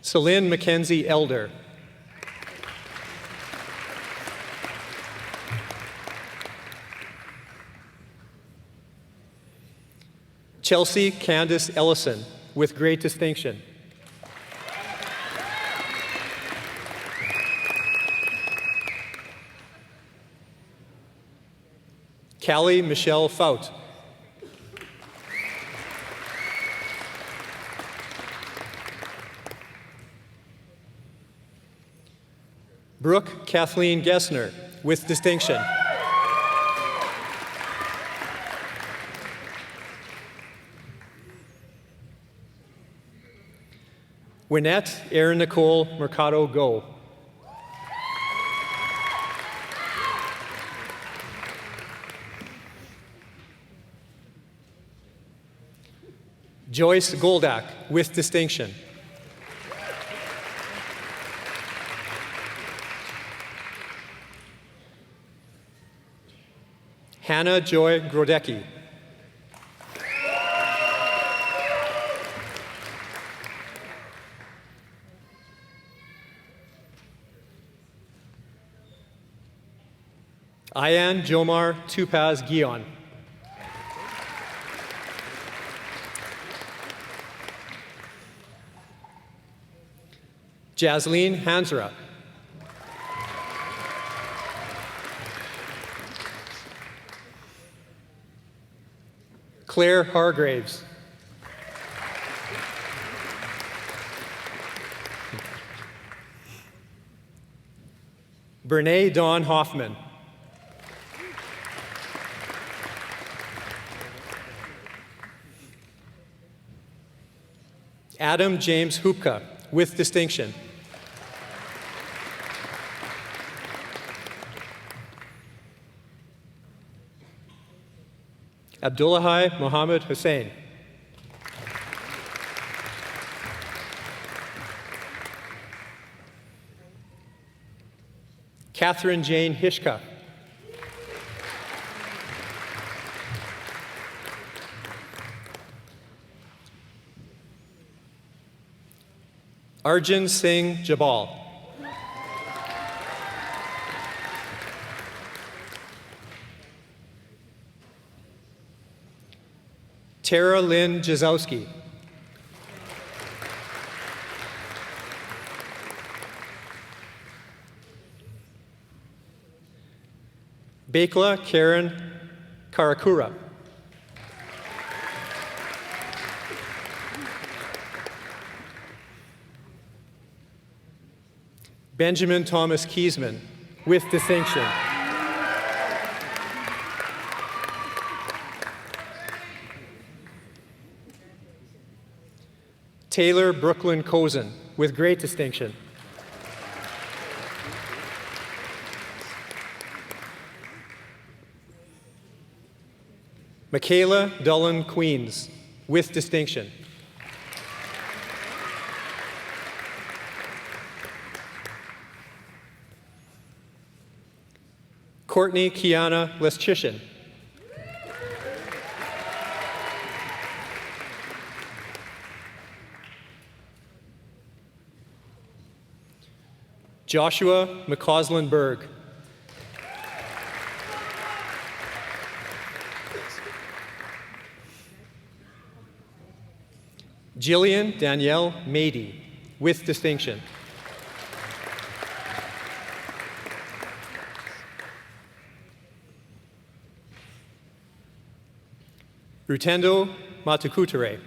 Celine Mackenzie Elder. Chelsea Candace Ellison, with great distinction. Callie Michelle Fout. Brooke Kathleen Gessner, with distinction. Wynette Erin Nicole Mercado Go. Joyce Goldak, with distinction. Hannah Joy Grodecki. Ayan Jomar Tupaz Guion. Jasleen Hansra. Claire Hargraves. Brene Dawn Hoffman. Adam James Hupka, with distinction. Abdullahi Mohammed Hussein. Catherine Jane Hishka. Arjun Singh Jabal. Tara Lynn Jazowski. Bekla Karen Karakura. Benjamin Thomas Kiesman, with distinction. Taylor Brooklyn Cozen, with great distinction. Michaela Dullen Queens, with distinction. Courtney Kiana Leschishin. Joshua McCausland Berg. Jillian Danielle Mady, with distinction. Rutendo Matukutere.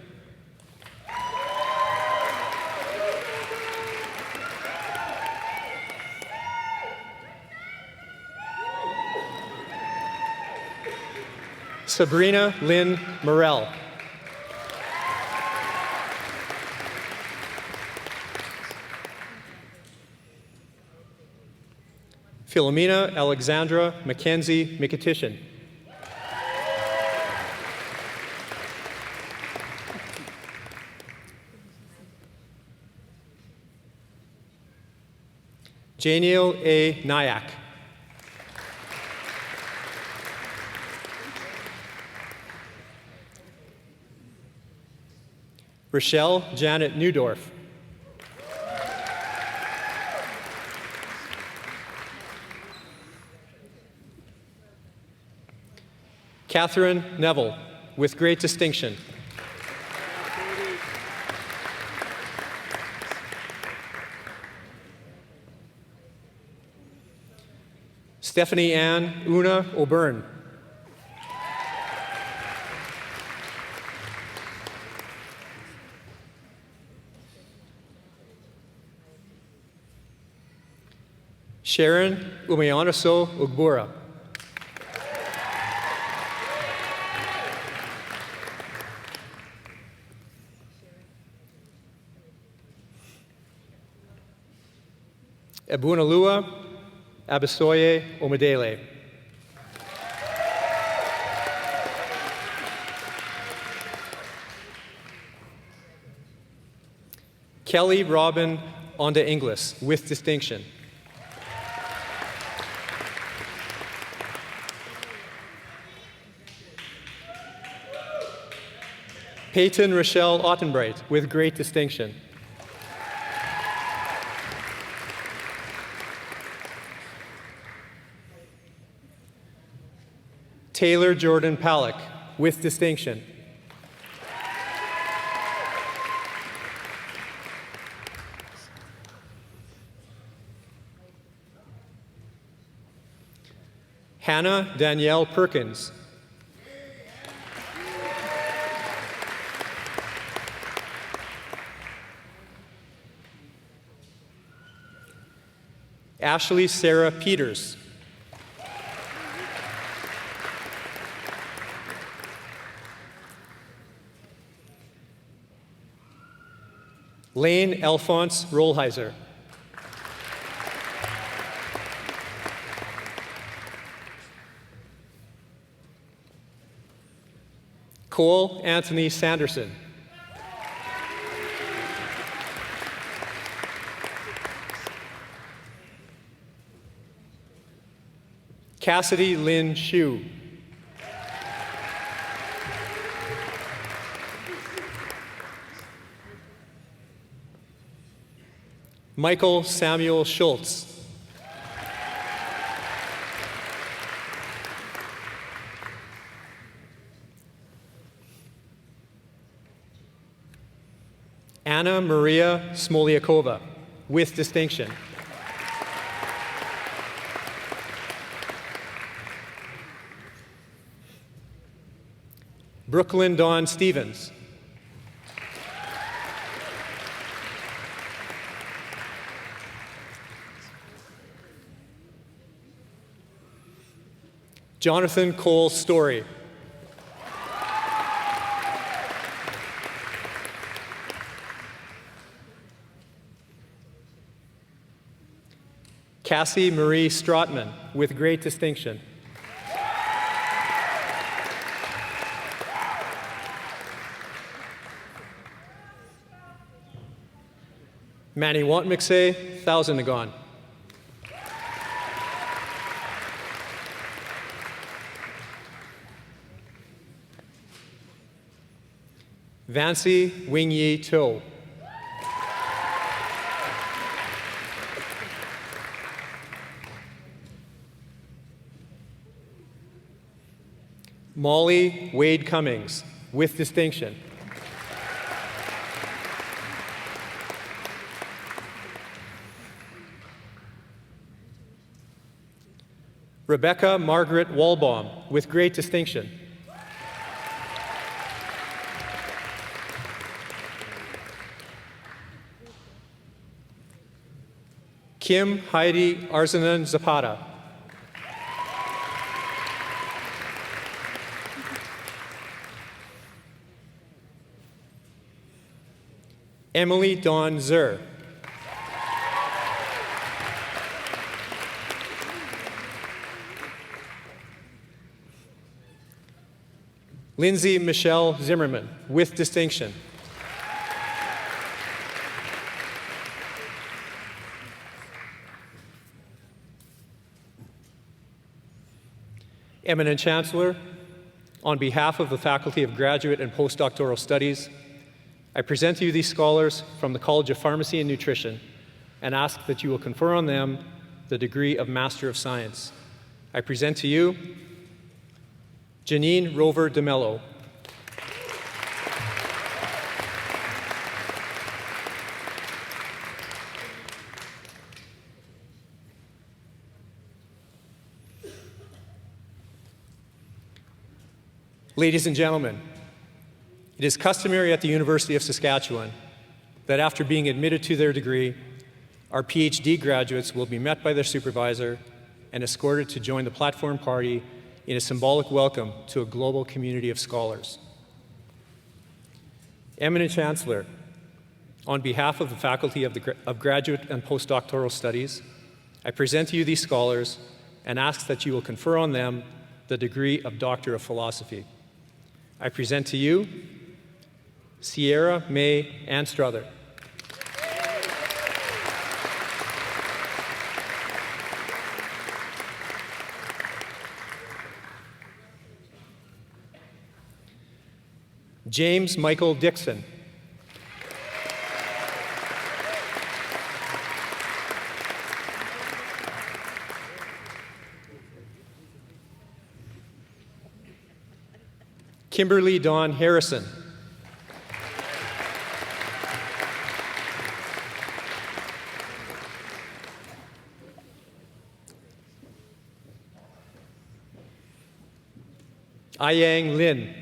Sabrina Lynn Morell. Philomena Alexandra Mackenzie Mikatishin. Janiel A. Nyack. Rochelle Janet Newdorf. Catherine Neville, with great distinction. Stephanie Ann Una O'Byrne. Sharon Umeonaso Ugbura. Ebunalua Abisoye Omedele. Kelly Robin Onda Inglis, with distinction. Peyton Rochelle Ottenbright, with great distinction. Taylor Jordan Palak, with distinction. Hannah Danielle Perkins. Ashley Sarah Peters. Lane Alphonse Rollheiser. Cole Anthony Sanderson. Cassidy Lynn Hsu. Michael Samuel Schultz. Anna Maria Smoliakova, with distinction. Brooklyn Dawn Stevens. Jonathan Cole Story. Cassie Marie Strotman, with great distinction. Manny Wantmixay, Thousand-Nagon. Vancy Wing Yi To. Molly Wade Cummings, with distinction. Rebecca Margaret Walbaum, with great distinction. Kim Heidi Arzanan Zapata. Emily Dawn Zur. Lindsay Michelle Zimmerman, with distinction. Eminent Chancellor, on behalf of the Faculty of Graduate and Postdoctoral Studies, I present to you these scholars from the College of Pharmacy and Nutrition and ask that you will confer on them the degree of Master of Science. I present to you Janine Rover DeMello. Ladies and gentlemen, it is customary at the University of Saskatchewan that after being admitted to their degree, our PhD graduates will be met by their supervisor and escorted to join the platform party in a symbolic welcome to a global community of scholars. Eminent Chancellor, on behalf of the Faculty of Graduate and Postdoctoral Studies, I present to you these scholars and ask that you will confer on them the degree of Doctor of Philosophy. I present to you Sierra May Anstruther. James Michael Dixon. Kimberly Dawn Harrison. Ayang Lin.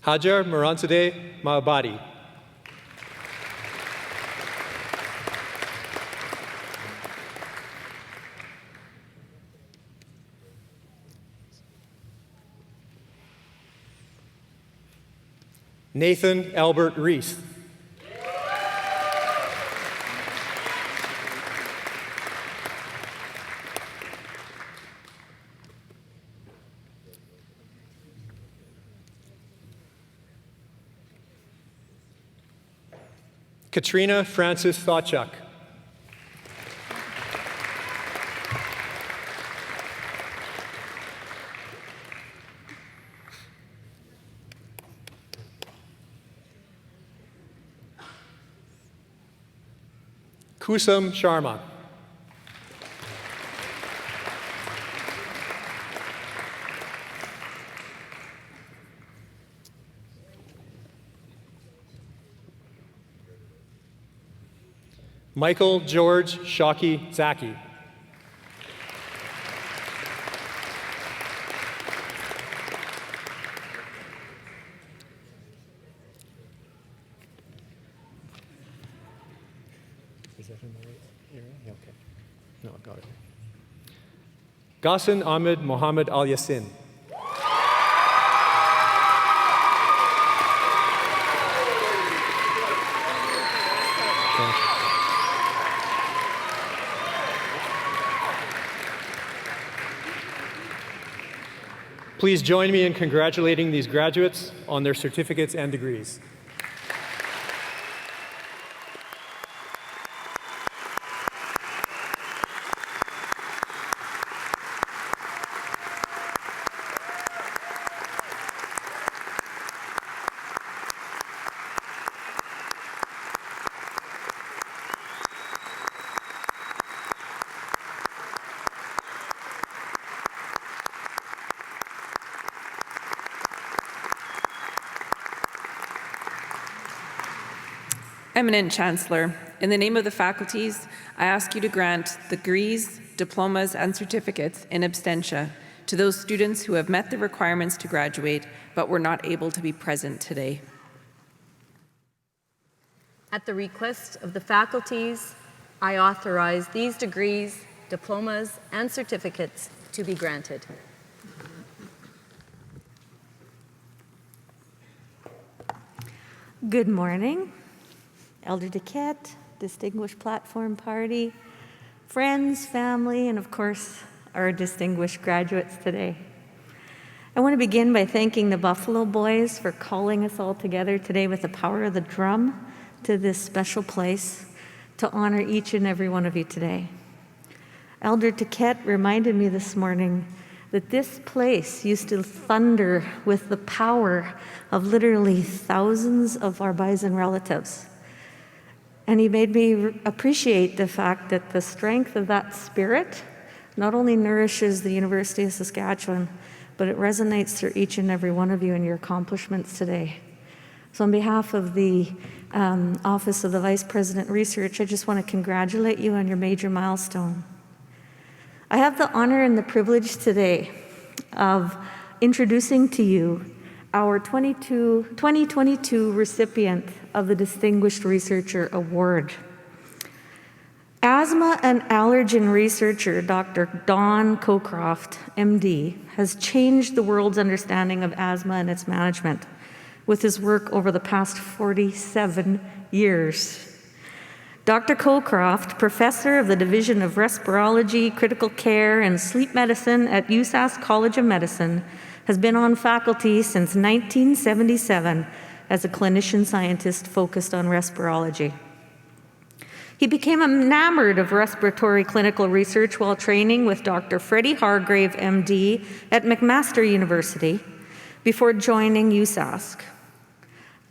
Hajar Moranzadeh Mahabadi. Nathan Albert Reese. Katrina Francis Thotchuk. Kusum Sharma. Michael George Shockey Zaki. Is that in the right area? Yeah, okay. No, I got it. Ghassan Ahmed Mohammed Al Yassin. Please join me in congratulating these graduates on their certificates and degrees. Eminent Chancellor, in the name of the faculties, I ask you to grant degrees, diplomas, and certificates in absentia to those students who have met the requirements to graduate but were not able to be present today. At the request of the faculties, I authorize these degrees, diplomas, and certificates to be granted. Good morning, Elder Duquette, distinguished platform party, friends, family, and of course, our distinguished graduates today. I want to begin by thanking the Buffalo Boys for calling us all together today with the power of the drum to this special place to honor each and every one of you today. Elder Duquette reminded me this morning that this place used to thunder with the power of literally thousands of our bison relatives. And he made me appreciate the fact that the strength of that spirit not only nourishes the University of Saskatchewan, but it resonates through each and every one of you and your accomplishments today. So on behalf of the Office of the Vice President Research, I just want to congratulate you on your major milestone. I have the honor and the privilege today of introducing to you our 2022 recipient of the Distinguished Researcher Award. Asthma and allergen researcher Dr. Don Cockcroft, MD, has changed the world's understanding of asthma and its management with his work over the past 47 years. Dr. Cockcroft, professor of the Division of Respirology, Critical Care, and Sleep Medicine at USask College of Medicine, has been on faculty since 1977 as a clinician scientist focused on respirology. He became enamored of respiratory clinical research while training with Dr. Freddie Hargrave, MD, at McMaster University before joining USask.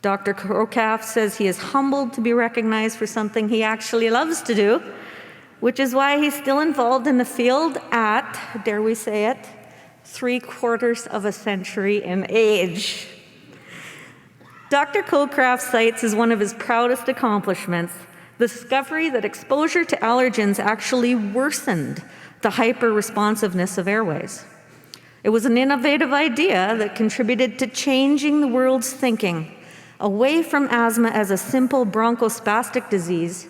Dr. Cockcroft says he is humbled to be recognized for something he actually loves to do, which is why he's still involved in the field at, dare we say it, 3/4 of a century in age. Dr. Cockcroft cites as one of his proudest accomplishments the discovery that exposure to allergens actually worsened the hyper-responsiveness of airways. It was an innovative idea that contributed to changing the world's thinking away from asthma as a simple bronchospastic disease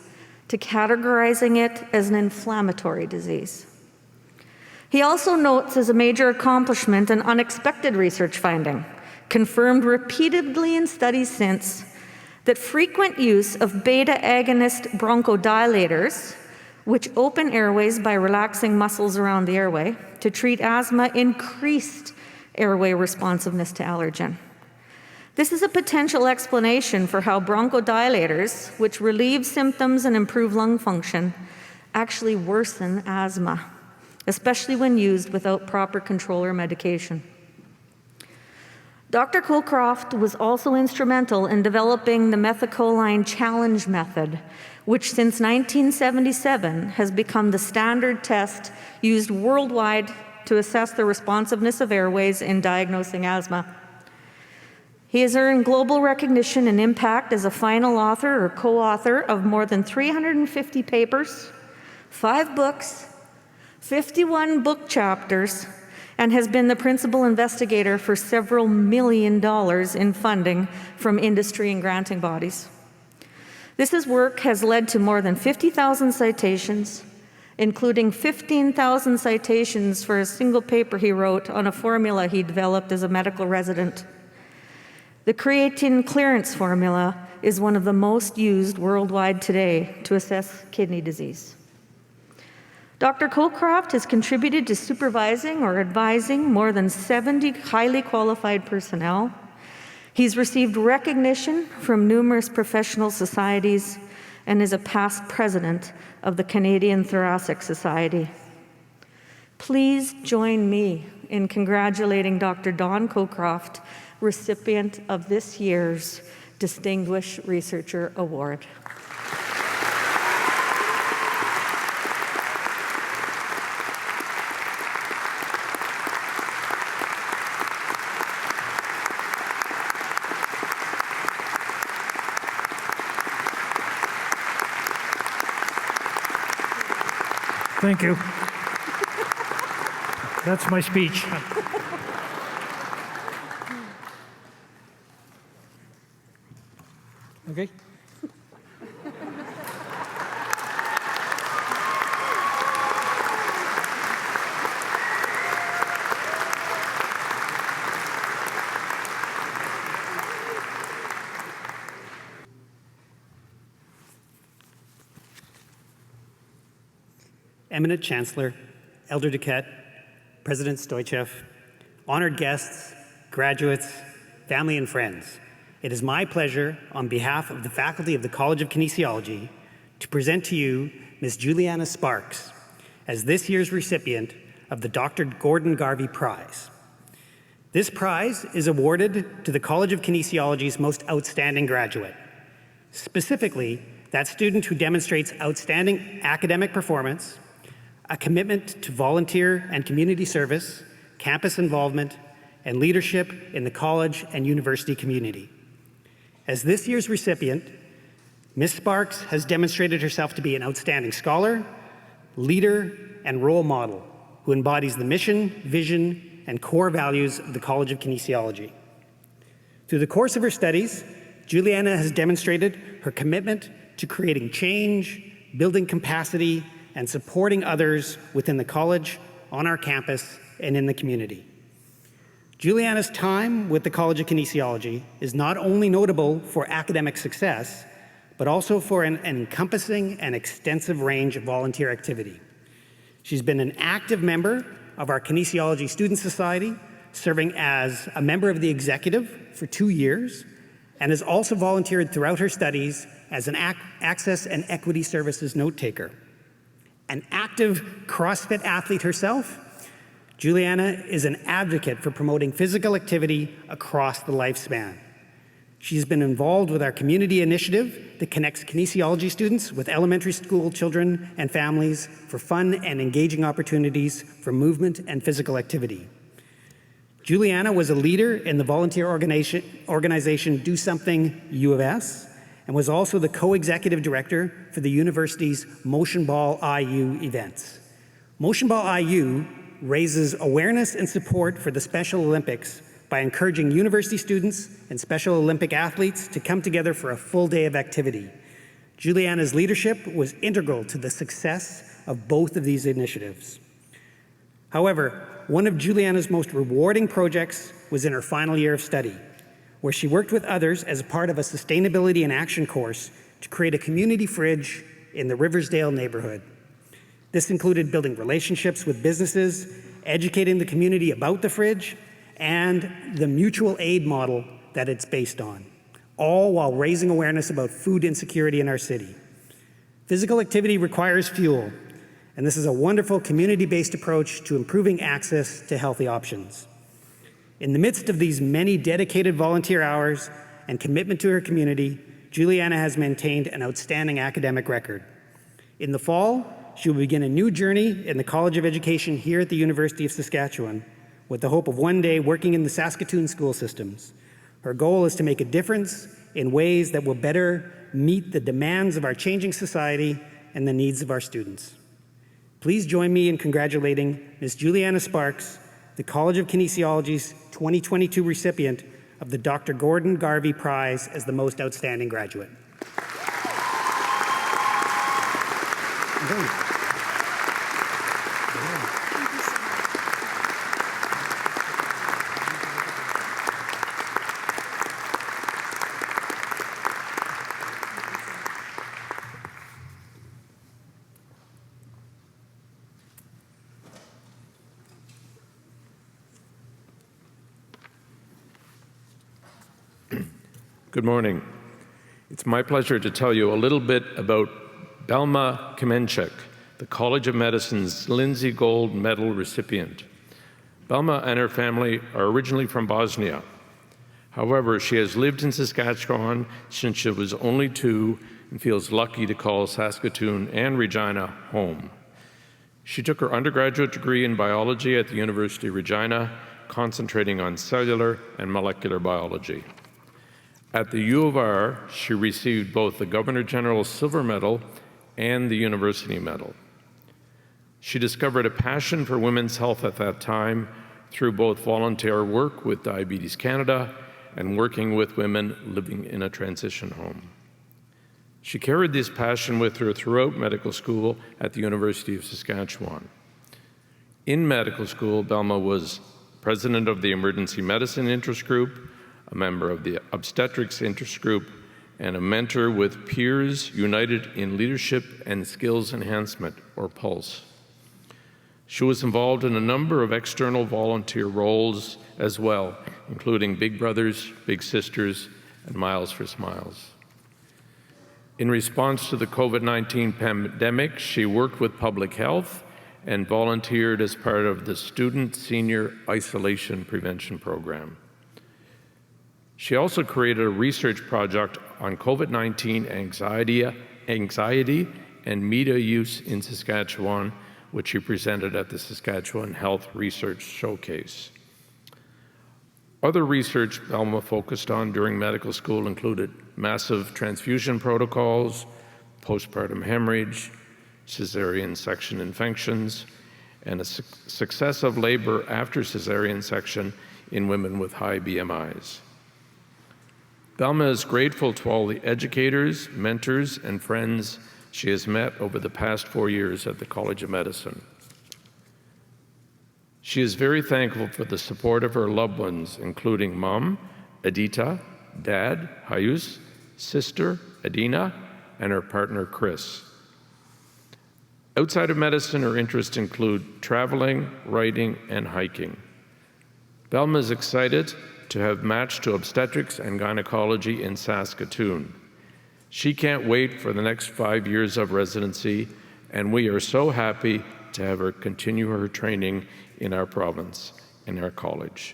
to categorizing it as an inflammatory disease. He also notes as a major accomplishment an unexpected research finding, confirmed repeatedly in studies since, that frequent use of beta-agonist bronchodilators, which open airways by relaxing muscles around the airway to treat asthma, increased airway responsiveness to allergen. This is a potential explanation for how bronchodilators, which relieve symptoms and improve lung function, actually worsen asthma, especially when used without proper control or medication. Dr. Cockcroft was also instrumental in developing the methacholine challenge method, which since 1977 has become the standard test used worldwide to assess the responsiveness of airways in diagnosing asthma. He has earned global recognition and impact as a final author or co-author of more than 350 papers, 5 books, 51 book chapters, and has been the principal investigator for several $1 million in funding from industry and granting bodies. This work has led to more than 50,000 citations, including 15,000 citations for a single paper he wrote on a formula he developed as a medical resident. The creatine clearance formula is one of the most used worldwide today to assess kidney disease. Dr. Coldcroft has contributed to supervising or advising more than 70 highly qualified personnel. He's received recognition from numerous professional societies and is a past president of the Canadian Thoracic Society. Please join me in congratulating Dr. Don Coldcroft, recipient of this year's Distinguished Researcher Award. Thank you. That's my speech. Okay. Eminent Chancellor, Elder Duquette, President Stoichev, honored guests, graduates, family and friends, it is my pleasure on behalf of the faculty of the College of Kinesiology to present to you Ms. Juliana Sparks as this year's recipient of the Dr. Gordon Garvey Prize. This prize is awarded to the College of Kinesiology's most outstanding graduate, specifically that student who demonstrates outstanding academic performance, a commitment to volunteer and community service, campus involvement, and leadership in the college and university community. As this year's recipient, Ms. Sparks has demonstrated herself to be an outstanding scholar, leader, and role model who embodies the mission, vision, and core values of the College of Kinesiology. Through the course of her studies, Juliana has demonstrated her commitment to creating change, building capacity, and supporting others within the college, on our campus, and in the community. Juliana's time with the College of Kinesiology is not only notable for academic success, but also for an encompassing and extensive range of volunteer activity. She's been an active member of our Kinesiology Student Society, serving as a member of the executive for 2 years, and has also volunteered throughout her studies as an Access and Equity Services note-taker. An active CrossFit athlete herself, Juliana is an advocate for promoting physical activity across the lifespan. She's been involved with our community initiative that connects kinesiology students with elementary school children and families for fun and engaging opportunities for movement and physical activity. Juliana was a leader in the volunteer organization Do Something U of S, and was also the co-executive director for the university's Motion Ball IU events. Motion Ball IU raises awareness and support for the Special Olympics by encouraging university students and Special Olympic athletes to come together for a full day of activity. Juliana's leadership was integral to the success of both of these initiatives. However, one of Juliana's most rewarding projects was in her final year of study, where she worked with others as a part of a sustainability and action course to create a community fridge in the Riversdale neighborhood. This included building relationships with businesses, educating the community about the fridge, and the mutual aid model that it's based on, all while raising awareness about food insecurity in our city. Physical activity requires fuel, and this is a wonderful community-based approach to improving access to healthy options. In the midst of these many dedicated volunteer hours and commitment to her community, Juliana has maintained an outstanding academic record. In the fall, she will begin a new journey in the College of Education here at the University of Saskatchewan, with the hope of one day working in the Saskatoon school systems. Her goal is to make a difference in ways that will better meet the demands of our changing society and the needs of our students. Please join me in congratulating Ms. Juliana Sparks, the College of Kinesiology's 2022 recipient of the Dr. Gordon Garvey Prize as the most outstanding graduate. Good morning. It's my pleasure to tell you a little bit about Belma Kamenchik, the College of Medicine's Lindsay Gold Medal recipient. Belma and her family are originally from Bosnia. However, she has lived in Saskatchewan since she was only 2 and feels lucky to call Saskatoon and Regina home. She took her undergraduate degree in biology at the University of Regina, concentrating on cellular and molecular biology. At the U of R, she received both the Governor General's Silver Medal and the University Medal. She discovered a passion for women's health at that time through both volunteer work with Diabetes Canada and working with women living in a transition home. She carried this passion with her throughout medical school at the University of Saskatchewan. In medical school, Belma was president of the Emergency Medicine Interest Group, a member of the Obstetrics Interest Group, and a mentor with Peers United in Leadership and Skills Enhancement, or PULSE. She was involved in a number of external volunteer roles as well, including Big Brothers, Big Sisters, and Miles for Smiles. In response to the COVID-19 pandemic, she worked with public health and volunteered as part of the Student Senior Isolation Prevention Program. She also created a research project on COVID-19 anxiety and media use in Saskatchewan, which she presented at the Saskatchewan Health Research Showcase. Other research Belma focused on during medical school included massive transfusion protocols, postpartum hemorrhage, cesarean section infections, and a success of labor after cesarean section in women with high BMIs. Belma is grateful to all the educators, mentors, and friends she has met over the past 4 years at the College of Medicine. She is very thankful for the support of her loved ones, including Mom, Adita, Dad, Hayus, sister, Adina, and her partner, Chris. Outside of medicine, her interests include traveling, writing, and hiking. Belma is excited to have matched to obstetrics and gynecology in Saskatoon. She can't wait for the next 5 years of residency, and we are so happy to have her continue her training in our province, in our college.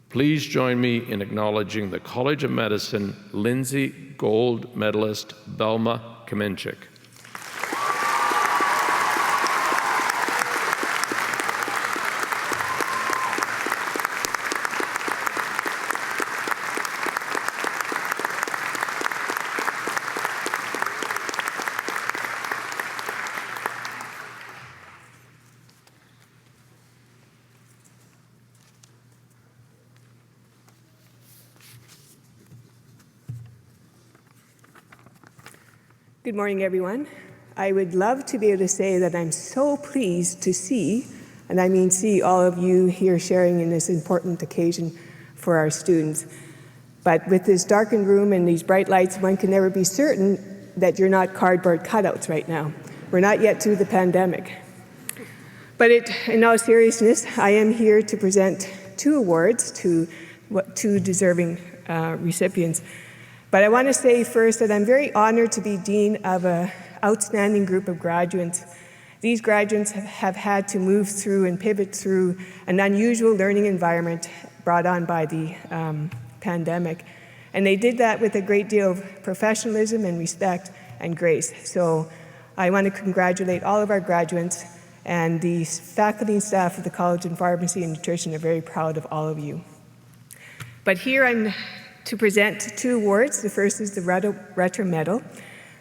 Please join me in acknowledging the College of Medicine Lindsay Gold Medalist Belma Kamenchik. Good morning, everyone. I would love to be able to say that I'm so pleased to see, and I mean see, all of you here sharing in this important occasion for our students. But with this darkened room and these bright lights, one can never be certain that you're not cardboard cutouts right now. We're not yet through the pandemic. But in all seriousness, I am here to present 2 awards to 2 deserving recipients. But I want to say first that I'm very honored to be dean of an outstanding group of graduates. These graduates have had to move through and pivot through an unusual learning environment brought on by the pandemic. And they did that with a great deal of professionalism and respect and grace. So I want to congratulate all of our graduates, and the faculty and staff of the College of Pharmacy and Nutrition are very proud of all of you. But here I'm to present 2 awards. The first is the Rutter Medal.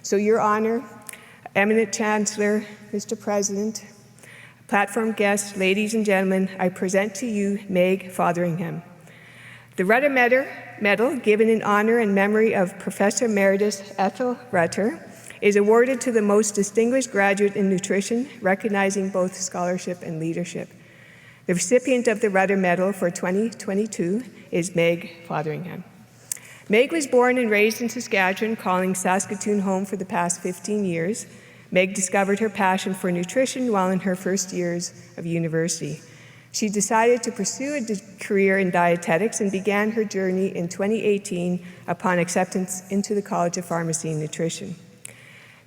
So Your Honor, Eminent Chancellor, Mr. President, platform guests, ladies and gentlemen, I present to you Meg Fotheringham. The Rutter Medal, given in honor and memory of Professor Emeritus Ethel Rutter, is awarded to the most distinguished graduate in nutrition, recognizing both scholarship and leadership. The recipient of the Rutter Medal for 2022 is Meg Fotheringham. Meg was born and raised in Saskatchewan, calling Saskatoon home for the past 15 years. Meg discovered her passion for nutrition while in her first years of university. She decided to pursue a career in dietetics and began her journey in 2018 upon acceptance into the College of Pharmacy and Nutrition.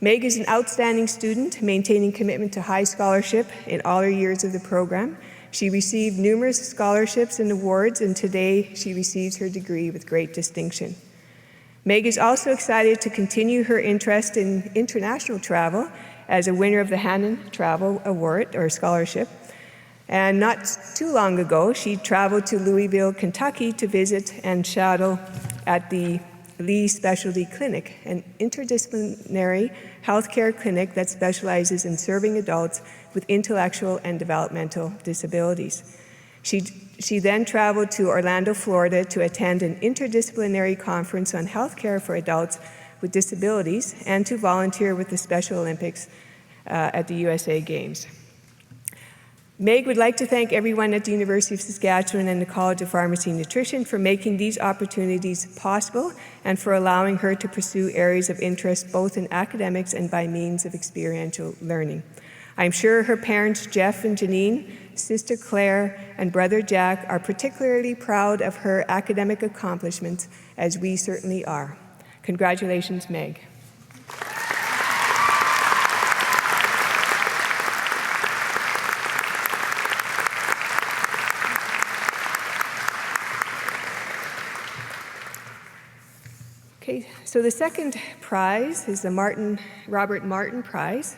Meg is an outstanding student, maintaining commitment to high scholarship in all her years of the program. She received numerous scholarships and awards, and today she receives her degree with great distinction. Meg is also excited to continue her interest in international travel as a winner of the Hannon Travel Award or Scholarship. And not too long ago, she traveled to Louisville, Kentucky to visit and shadow at the Lee Specialty Clinic, an interdisciplinary healthcare clinic that specializes in serving adults with intellectual and developmental disabilities. She then traveled to Orlando, Florida to attend an interdisciplinary conference on healthcare for adults with disabilities and to volunteer with the Special Olympics at the USA Games. Meg would like to thank everyone at the University of Saskatchewan and the College of Pharmacy and Nutrition for making these opportunities possible and for allowing her to pursue areas of interest both in academics and by means of experiential learning. I'm sure her parents, Jeff and Janine, sister Claire, and brother Jack are particularly proud of her academic accomplishments, as we certainly are. Congratulations, Meg. Okay, so the second prize is the Robert Martin Prize.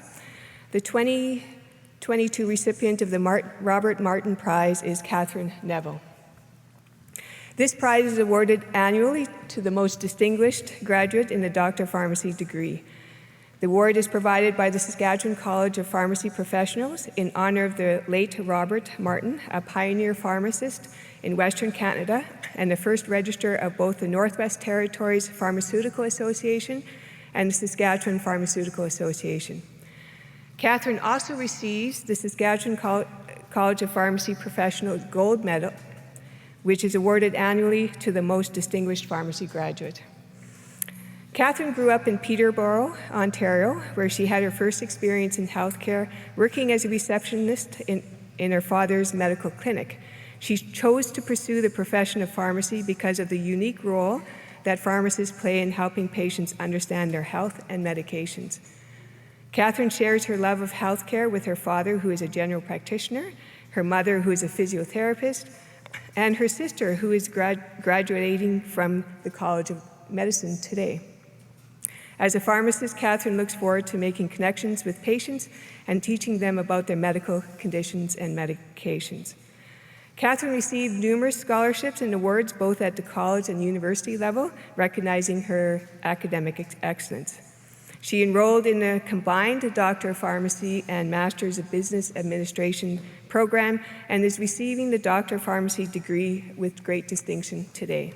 The 2022 recipient of the Robert Martin Prize is Catherine Neville. This prize is awarded annually to the most distinguished graduate in the Doctor of Pharmacy degree. The award is provided by the Saskatchewan College of Pharmacy Professionals in honor of the late Robert Martin, a pioneer pharmacist in Western Canada and the first registrar of both the Northwest Territories Pharmaceutical Association and the Saskatchewan Pharmaceutical Association. Catherine also receives the Saskatchewan College of Pharmacy Professional Gold Medal, which is awarded annually to the most distinguished pharmacy graduate. Catherine grew up in Peterborough, Ontario, where she had her first experience in healthcare, working as a receptionist in her father's medical clinic. She chose to pursue the profession of pharmacy because of the unique role that pharmacists play in helping patients understand their health and medications. Catherine shares her love of healthcare with her father, who is a general practitioner, her mother, who is a physiotherapist, and her sister, who is graduating from the College of Medicine today. As a pharmacist, Catherine looks forward to making connections with patients and teaching them about their medical conditions and medications. Catherine received numerous scholarships and awards both at the college and university level, recognizing her academic excellence. She enrolled in a combined Doctor of Pharmacy and Master's of Business Administration program and is receiving the Doctor of Pharmacy degree with great distinction today.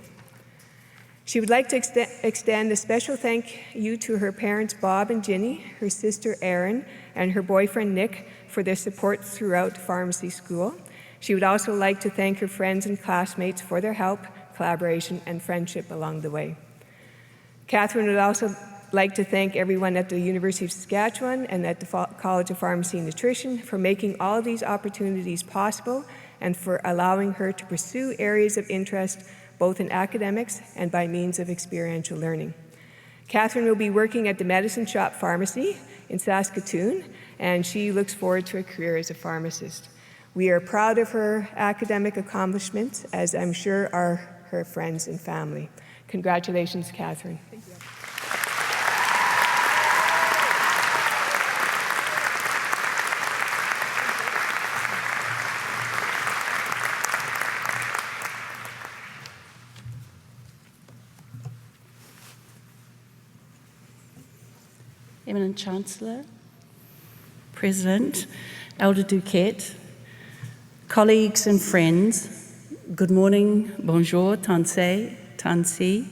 She would like to extend a special thank you to her parents, Bob and Ginny, her sister, Erin, and her boyfriend, Nick, for their support throughout pharmacy school. She would also like to thank her friends and classmates for their help, collaboration, and friendship along the way. Catherine would also like to thank everyone at the University of Saskatchewan and at the College of Pharmacy and Nutrition for making all of these opportunities possible and for allowing her to pursue areas of interest both in academics and by means of experiential learning. Catherine will be working at the Medicine Shop Pharmacy in Saskatoon, and she looks forward to a career as a pharmacist. We are proud of her academic accomplishments, as I'm sure are her friends and family. Congratulations, Catherine. Thank you. Eminent Chancellor, President, Elder Duquette, colleagues and friends, good morning, bonjour, tansi, tansi.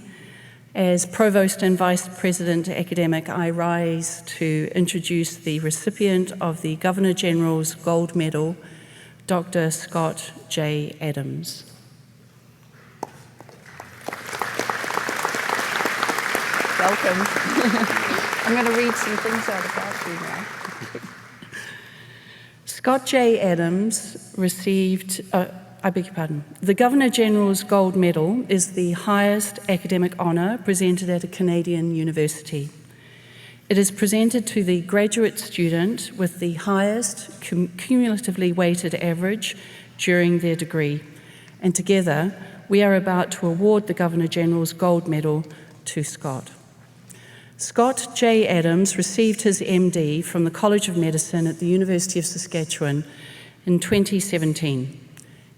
As Provost and Vice President Academic, I rise to introduce the recipient of the Governor-General's Gold Medal, Dr. Scott J. Adams. Welcome. I'm going to read some things out about you now. Scott J. Adams received, I beg your pardon, the Governor-General's Gold Medal is the highest academic honour presented at a Canadian university. It is presented to the graduate student with the highest cumulatively weighted average during their degree, and together we are about to award the Governor-General's Gold Medal to Scott. Scott J. Adams received his MD from the College of Medicine at the University of Saskatchewan in 2017.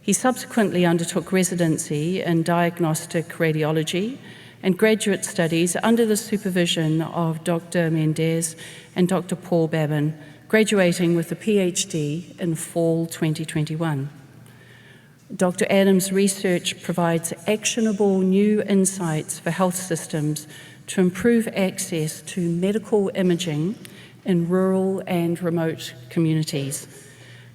He subsequently undertook residency in diagnostic radiology and graduate studies under the supervision of Dr. Mendez and Dr. Paul Babin, graduating with a PhD in fall 2021. Dr. Adams' research provides actionable new insights for health systems to improve access to medical imaging in rural and remote communities.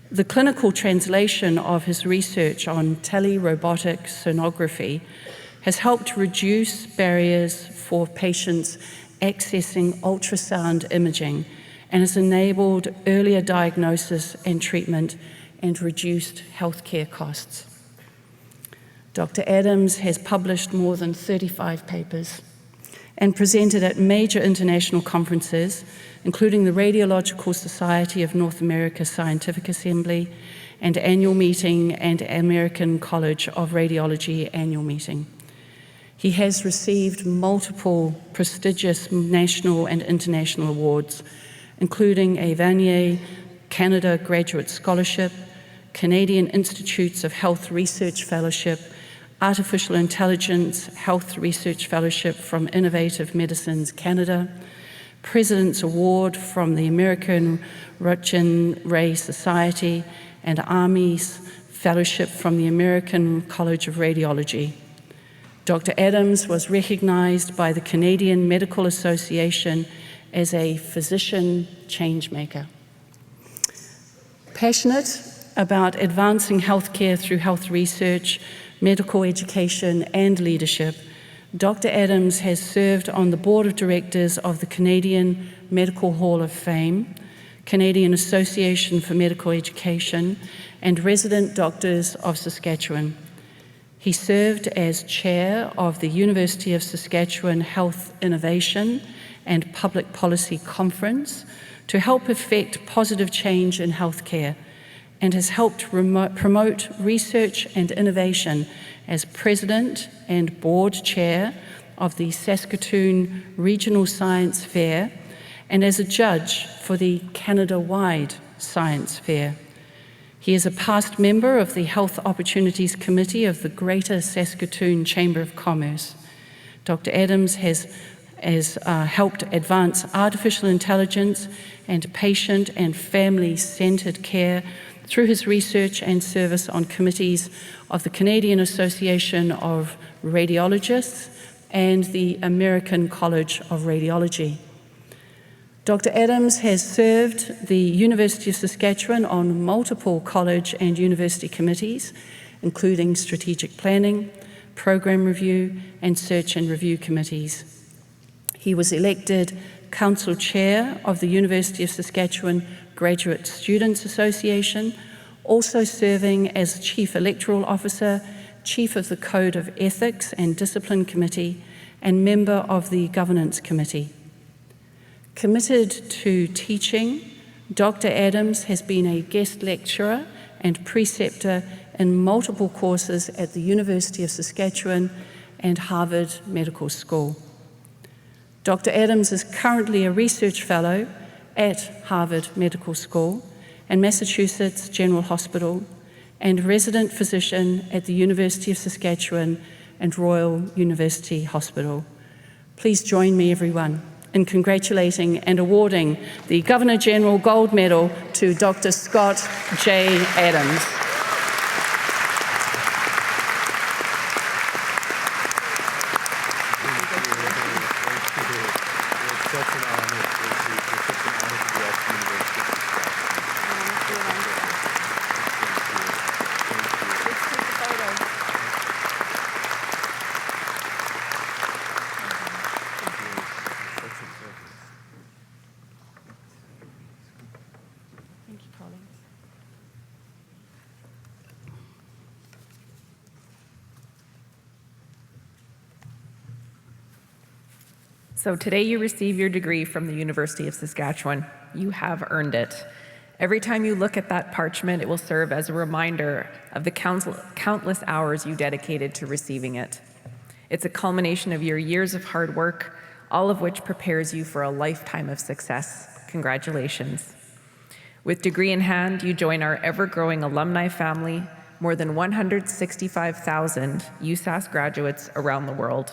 The clinical translation of his research on telerobotic sonography has helped reduce barriers for patients accessing ultrasound imaging and has enabled earlier diagnosis and treatment and reduced healthcare costs. Dr. Adams has published more than 35 papers and presented at major international conferences, including the Radiological Society of North America Scientific Assembly and Annual Meeting and American College of Radiology Annual Meeting. He has received multiple prestigious national and international awards, including a Vanier Canada Graduate Scholarship, Canadian Institutes of Health Research Fellowship, Artificial Intelligence Health Research Fellowship from Innovative Medicines Canada, President's Award from the American Roentgen Ray Society, and Army's Fellowship from the American College of Radiology. Dr. Adams was recognized by the Canadian Medical Association as a physician changemaker. Passionate about advancing healthcare through health research, medical education, and leadership, Dr. Adams has served on the board of directors of the Canadian Medical Hall of Fame, Canadian Association for Medical Education, and Resident Doctors of Saskatchewan. He served as chair of the University of Saskatchewan Health Innovation and Public Policy Conference to help effect positive change in healthcare, and has helped promote research and innovation as president and board chair of the Saskatoon Regional Science Fair and as a judge for the Canada-wide Science Fair. He is a past member of the Health Opportunities Committee of the Greater Saskatoon Chamber of Commerce. Dr. Adams has helped advance artificial intelligence and patient and family-centered care through his research and service on committees of the Canadian Association of Radiologists and the American College of Radiology. Dr. Adams has served the University of Saskatchewan on multiple college and university committees, including strategic planning, program review, and search and review committees. He was elected council chair of the University of Saskatchewan Graduate Students Association, also serving as Chief Electoral Officer, Chief of the Code of Ethics and Discipline Committee, and member of the Governance Committee. Committed to teaching, Dr. Adams has been a guest lecturer and preceptor in multiple courses at the University of Saskatchewan and Harvard Medical School. Dr. Adams is currently a research fellow at Harvard Medical School and Massachusetts General Hospital, and resident physician at the University of Saskatchewan and Royal University Hospital. Please join me, everyone, in congratulating and awarding the Governor-General Gold Medal to Dr. Scott J. Adams. So today you receive your degree from the University of Saskatchewan. You have earned it. Every time you look at that parchment, it will serve as a reminder of the countless hours you dedicated to receiving it. It's a culmination of your years of hard work, all of which prepares you for a lifetime of success. Congratulations. With degree in hand, you join our ever-growing alumni family, more than 165,000 USask graduates around the world.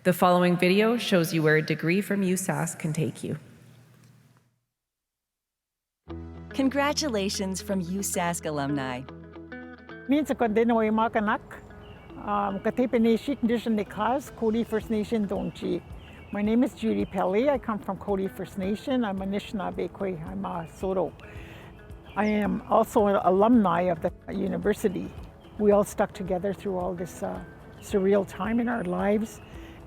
The following video shows you where a degree from USask can take you. Congratulations from USask alumni. Minsa ko din ay makanak. Katipinishik Indian Nikas, Cody First Nation Dongchi. My name is Judy Pelly. I come from Cody First Nation. I'm a Anishinaabe Kwe. I'm a Soto. I am also an alumni of the university. We all stuck together through all this surreal time in our lives.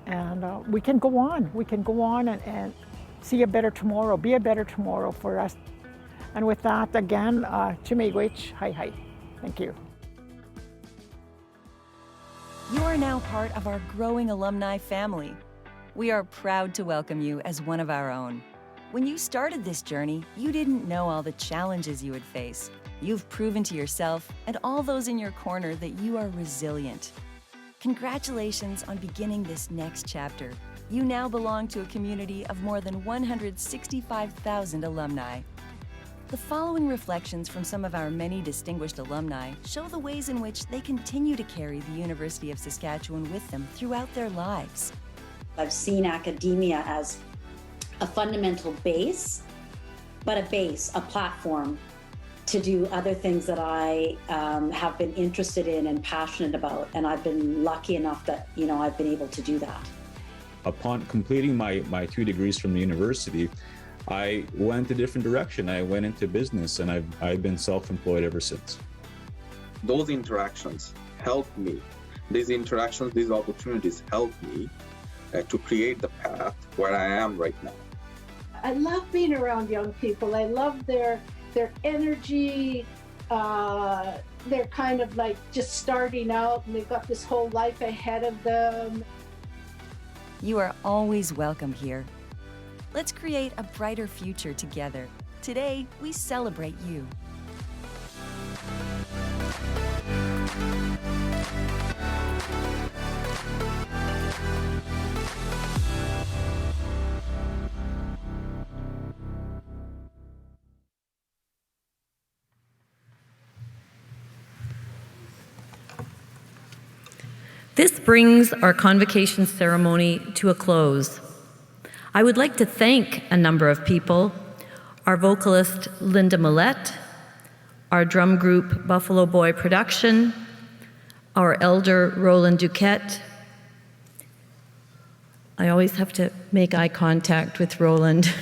And we can go on. We can go on and see a better tomorrow, be a better tomorrow for us. And with that, again, Chimegwich, hi. Thank you. You are now part of our growing alumni family. We are proud to welcome you as one of our own. When you started this journey, you didn't know all the challenges you would face. You've proven to yourself and all those in your corner that you are resilient. Congratulations on beginning this next chapter. You now belong to a community of more than 165,000 alumni. The following reflections from some of our many distinguished alumni show the ways in which they continue to carry the University of Saskatchewan with them throughout their lives. I've seen academia as a fundamental base, but a platform to do other things that I have been interested in and passionate about. And I've been lucky enough that, I've been able to do that. Upon completing my 2 degrees from the university, I went a different direction. I went into business and I've been self-employed ever since. Those interactions helped me. These interactions, these opportunities helped me to create the path where I am right now. I love being around young people. I love their energy. They're kind of like just starting out and they've got this whole life ahead of them. You are always welcome here. Let's create a brighter future together. Today, we celebrate you. This brings our convocation ceremony to a close. I would like to thank a number of people: our vocalist Linda Millette, our drum group Buffalo Boy Production, our elder Roland Duquette. I always have to make eye contact with Roland.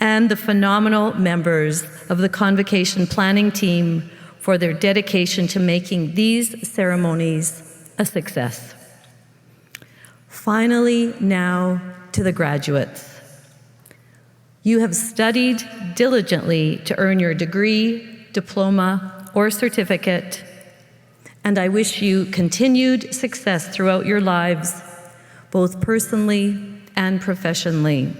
And the phenomenal members of the convocation planning team for their dedication to making these ceremonies a success. Finally, now to the graduates. You have studied diligently to earn your degree, diploma, or certificate, and I wish you continued success throughout your lives, both personally and professionally.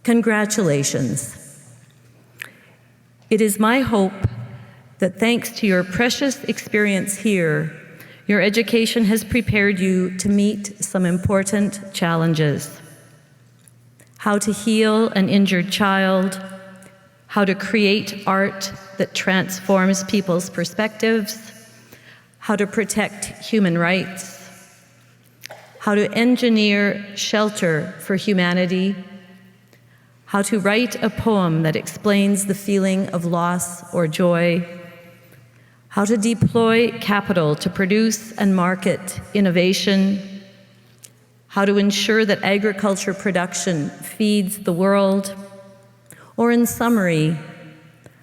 Congratulations. It is my hope that thanks to your precious experience here, your education has prepared you to meet some important challenges. How to heal an injured child, how to create art that transforms people's perspectives, how to protect human rights, how to engineer shelter for humanity, how to write a poem that explains the feeling of loss or joy, how to deploy capital to produce and market innovation, how to ensure that agriculture production feeds the world, or in summary,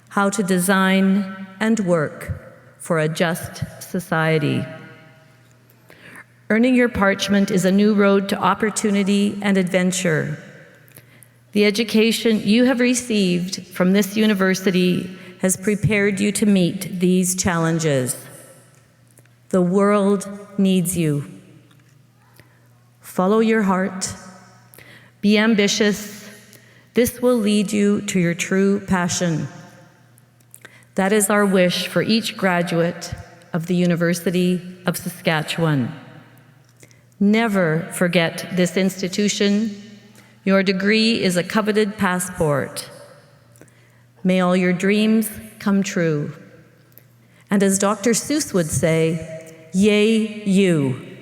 how to design and work for a just society. Earning your parchment is a new road to opportunity and adventure. The education you have received from this university has prepared you to meet these challenges. The world needs you. Follow your heart. Be ambitious. This will lead you to your true passion. That is our wish for each graduate of the University of Saskatchewan. Never forget this institution. Your degree is a coveted passport. May all your dreams come true. And as Dr. Seuss would say, yay, you.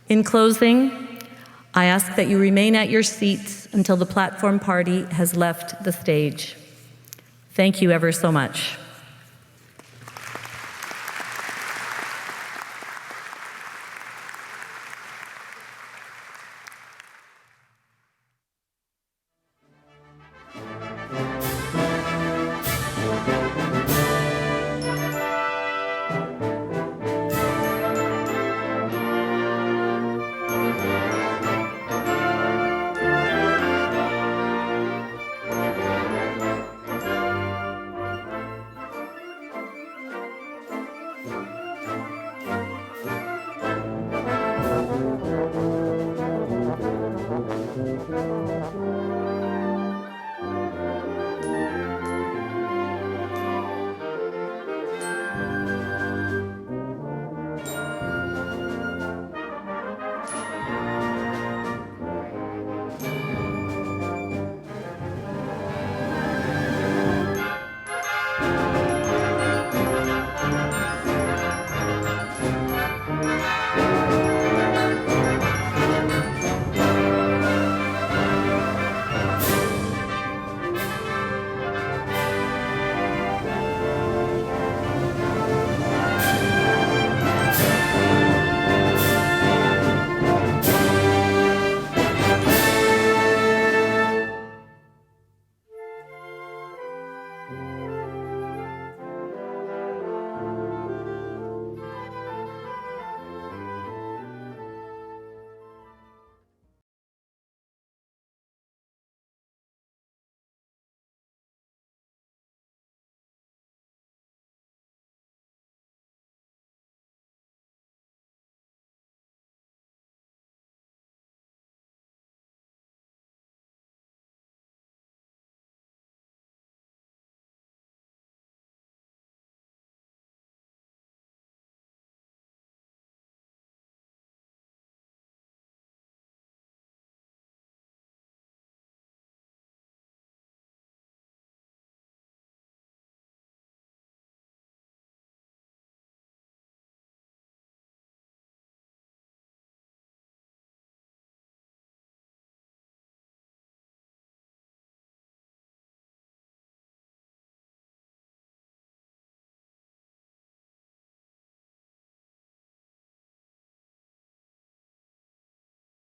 In closing, I ask that you remain at your seats until the platform party has left the stage. Thank you ever so much.